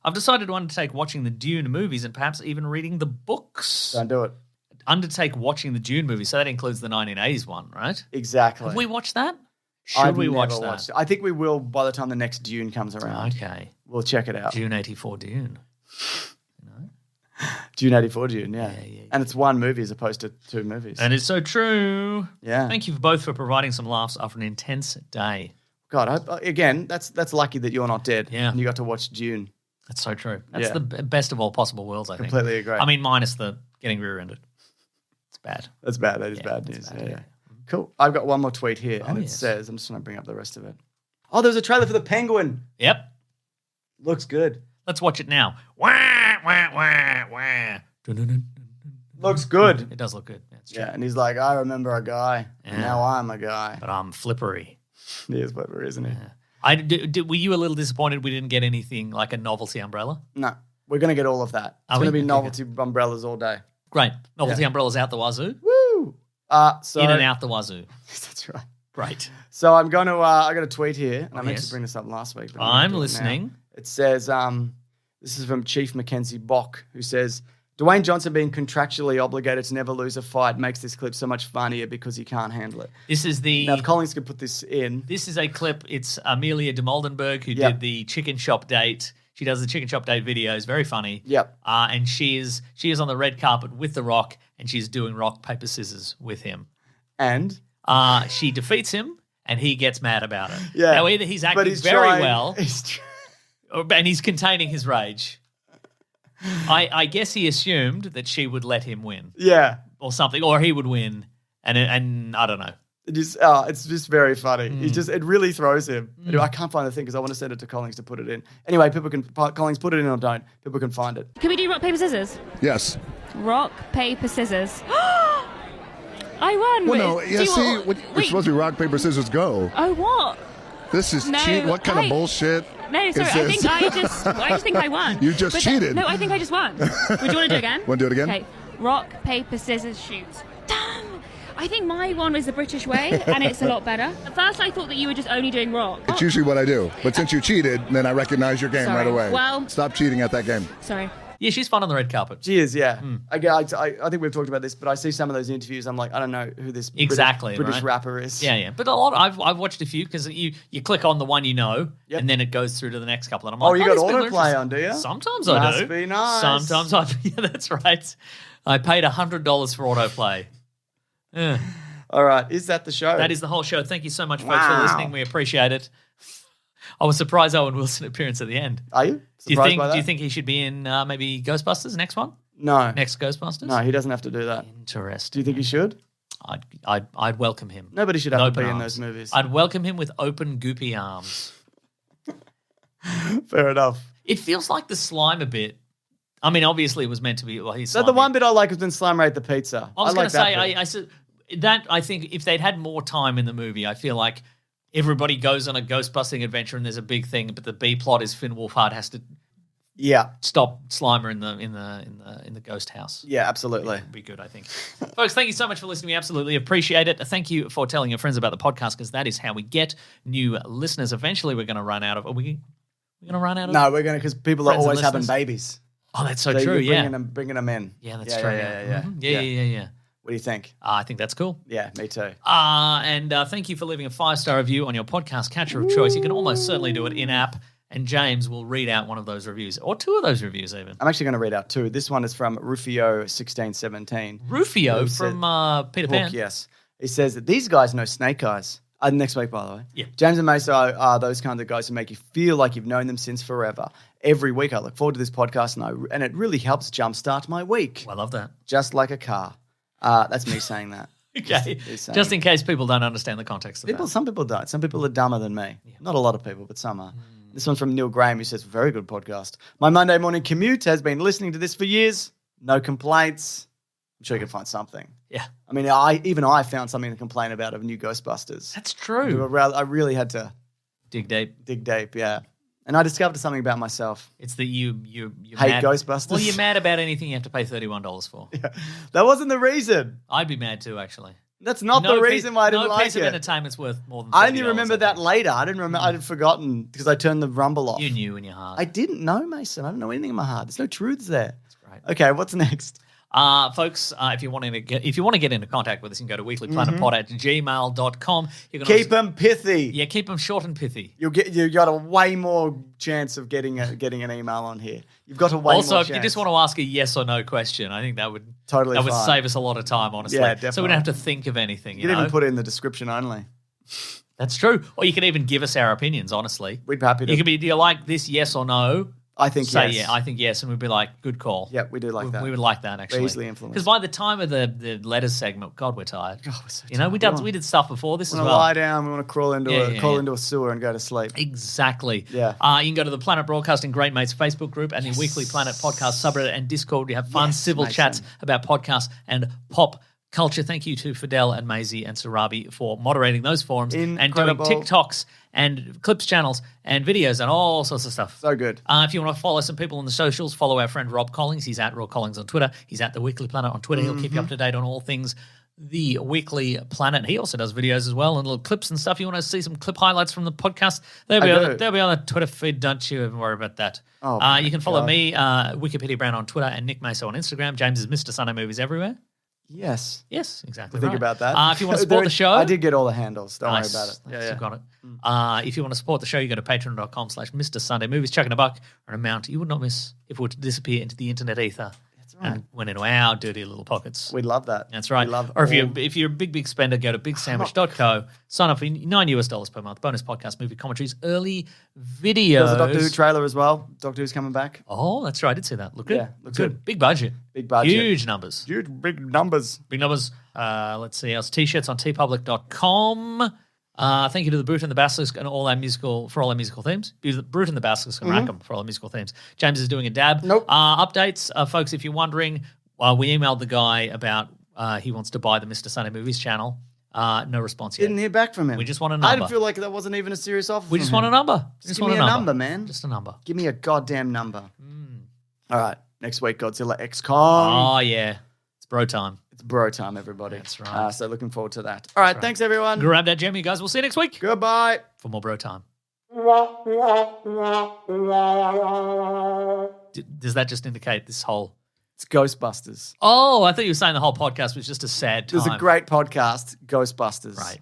I've decided to undertake watching the Dune movies and perhaps even reading the books. Don't do it. Undertake watching the Dune movie, so that includes the 1980s one, right? Exactly. Have we watched that? Should we watch that? Watched it. I think we will by the time the next Dune comes around. Okay. We'll check it out. Dune 84 Dune. Dune 84 Dune, yeah. And it's one movie as opposed to two movies. And it's so true. Yeah. Thank you both for providing some laughs after an intense day. God, again, that's lucky that you're not dead. Yeah. And you got to watch Dune. That's so true. That's the best of all possible worlds, I think. Completely agree. I mean, minus the getting rear-ended. It's bad. That's bad. That is bad news. Bad, yeah. Cool. I've got one more tweet here, and it says, I'm just going to bring up the rest of it. Oh, there's a trailer for The Penguin. Yep. Looks good. Let's watch it now. Wah, wah, wah, wah. Looks good. It does look good. That's true. Yeah, and he's like, I remember a guy, and now I'm a guy. But I'm flippery. He is flippery, isn't he? Were you a little disappointed we didn't get anything like a novelty umbrella? No, we're going to get all of that. It's going to be novelty umbrellas all day. Great. Novelty umbrellas out the wazoo. Woo! So in and out the wazoo. That's right. Great. So I'm going to, I got a tweet here, and I meant to bring this up last week. But I'm listening. It says, this is from Chief Mackenzie Bock, who says, Dwayne Johnson being contractually obligated to never lose a fight makes this clip so much funnier because he can't handle it. This is Now, if Collins could put this in. This is a clip. It's Amelia de Moldenberg who did the chicken shop date. She does the chicken shop date videos. Very funny. Yep. And she is on the red carpet with The Rock, and she's doing rock, paper, scissors with him. And? She defeats him, and he gets mad about it. Yeah. Now, either he's acting very well, and he's containing his rage. I guess he assumed that she would let him win. Yeah. Or something, or he would win, and I don't know. It's just very funny. It really throws him. I can't find the thing because I want to send it to Collins to put it in. Anyway, Collins, put it in or don't. People can find it. Can we do rock, paper, scissors? Yes. Rock, paper, scissors. I won. Well, no, yeah, see, it's supposed to be rock, paper, scissors, go. Oh, what? This is cheat. What kind of bullshit? No, sorry, I just think I won. You just cheated. No, I think I just won. Would you want to do it again? Want to do it again? Okay. Rock, paper, scissors, shoot. Damn! I think my one was the British way, and it's a lot better. At first, I thought that you were just only doing rock. It's usually what I do. But since you cheated, then I recognize your game right away. Well, stop cheating at that game. Sorry. Yeah, she's fun on the red carpet. She is, yeah. I think we've talked about this, but I see some of those interviews. I'm like, I don't know who this British rapper is. Yeah. But a lot. I've watched a few because you click on the one you know, and then it goes through to the next couple. And I'm like, you got autoplay on, do you? Sometimes I do. Must be nice. Sometimes yeah, that's right. I paid $100 for autoplay. Yeah. All right, is that the show? That is the whole show. Thank you so much, folks, for listening. We appreciate it. I was surprised Owen Wilson appearance at the end. Are you surprised by that? Do you think he should be in maybe Ghostbusters next one? No. Next Ghostbusters? No, he doesn't have to do that. Interesting. Do you think he should? I'd welcome him. Nobody should have to be in those movies. I'd welcome him with open, goopy arms. Fair enough. It feels like the slime a bit. I mean, obviously it was meant to be. Well, he's. So the one bit I like was when Slime ate the pizza. I was going to say, I said that. I think if they'd had more time in the movie, I feel like everybody goes on a ghost-busting adventure and there's a big thing, but the B plot is Finn Wolfhard has to stop Slimer in the ghost house. Yeah, absolutely. It'd be good, I think. Folks, thank you so much for listening. We absolutely appreciate it. Thank you for telling your friends about the podcast because that is how we get new listeners. Eventually, we're going to run out of. Are we going to run out of? No, we're going to because people are friends and always having listeners? babies. Oh, that's so So true. you're Yeah. bringing them in. Yeah, that's true. Yeah. Mhm. Yeah. What do you think? I think that's cool. Yeah, me too. And thank you for leaving a 5-star review on your podcast catcher of choice. You can almost certainly do it in-app, and James will read out one of those reviews, or 2 of those reviews even. I'm actually going to read out 2. This one is from Rufio1617. Rufio from Peter Pan. Hook, yes. He says that these guys know Snake Eyes. Next week, by the way. Yeah. James and Mesa are those kinds of guys who make you feel like you've known them since forever. Every week I look forward to this podcast, and it really helps jumpstart my week. I love that. Just like a car. That's me saying that. Okay. He's saying Just in case people don't understand the context of that. Some people don't. Some people are dumber than me. Not a lot of people, but some are. This one's from Neil Graham, who says, very good podcast. My Monday morning commute has been listening to this for years. No complaints. I'm sure you can find something. Yeah. I mean, I found something to complain about of new Ghostbusters. That's true. I really had to Dig deep. yeah. And I discovered something about myself. It's that you're Hate mad. Ghostbusters. Well, you're mad about anything you have to pay $31 for. Yeah. That wasn't the reason. I'd be mad too, actually. That's not the reason why I didn't no like piece of it. entertainment's worth more than $30, I only remember I that think. later. I didn't remember. I'd forgotten because I turned the rumble off. You knew in your heart. I didn't know, Mason. I don't know anything in my heart. There's no truths there. That's great. Okay, what's next? Folks, if you want to get into contact with us, you can go to weeklyplanetpod@gmail.com. You can Keep them pithy. Yeah, keep them short and pithy. You got a way more chance of getting an email on here. You've got a way Also, more if chance. you just want to ask a yes or no question, I think that would Totally that would fine. save us a lot of time, honestly. Yeah, So we definitely. don't have to think of anything. you can even put it in the description only. That's true. Or you can even give us our opinions, honestly. We'd be happy to. You could be, do you like this, yes or no? I think Say yes. yeah, I think yes, and we'd be like, good call. Yeah, we do like that. We would like that, actually. easily influenced. Because by the time of the letters segment, God, we're tired. God, we're so You know, tired. we did stuff before this We as want to well. lie down. We want to crawl into into a sewer and go to sleep. Exactly. Yeah. You can go to the Planet Broadcasting Great Mates Facebook group and the Weekly Planet podcast subreddit and Discord. We have fun, civil Mason. chats about podcasts and pop culture. Thank you to Fidel and Maisie and Sarabi for moderating those forums and doing Incredible. TikToks and clips channels and videos and all sorts of stuff. So good. If you want to follow some people on the socials, follow our friend Rob Collins. He's at Rob Collins on Twitter. He's at The Weekly Planet on Twitter. He'll keep you up to date on all things The Weekly Planet. He also does videos as well and little clips and stuff. You want to see some clip highlights from the podcast? They'll be on the Twitter feed. Don't you even worry about that. Oh, you can follow God. me, Wikipedia Brown on Twitter, and Nick Maso on Instagram. James is Mr. Sunday Movies everywhere. Yes. Yes, exactly. Think right. about that. If you want to support the show, I did get all the handles. Don't Nice. worry about it. Nice, you've got it. If you want to support the show, you go to patreon.com/Mr. Sunday Movies. Chuck in a buck or an amount you would not miss if it were to disappear into the internet ether. That's right. And went into our dirty little pockets. We'd love that. That's right. We love or if all- you're a big spender, go to bigsandwich.co. Sign up for $9 per month. Bonus podcast, movie commentaries, early videos. There's a Doctor Who trailer as well. Doctor Who's coming back. Oh, that's right. I did see that. Look good. Yeah, Look good. Big budget. Big budget. Huge numbers. Huge, big numbers. Big numbers. Let's see. Else T-shirts on tpublic.com. Thank you to the Brute and the Basilisk and all our musical themes. The Brute and the Basilisk and Rackham for all our musical themes. James is doing a dab. Nope. Updates, folks. If you're wondering, we emailed the guy about he wants to buy the Mr. Sunday Movies channel. No response yet. Didn't hear back from him. We just want a I number. didn't feel like that wasn't even a serious offer. We just want a number. Just give me a number, man. Just a number. Give me a goddamn number. All right. Next week, Godzilla X Kong. Oh yeah, it's bro time. It's bro time, everybody. That's right. So looking forward to that. All right. Thanks, everyone. Grab that gem, you guys. We'll see you next week Goodbye. for more bro time. Does that just indicate this whole? It's Ghostbusters. Oh, I thought you were saying the whole podcast was just a sad time. It was a great podcast, Ghostbusters. Right.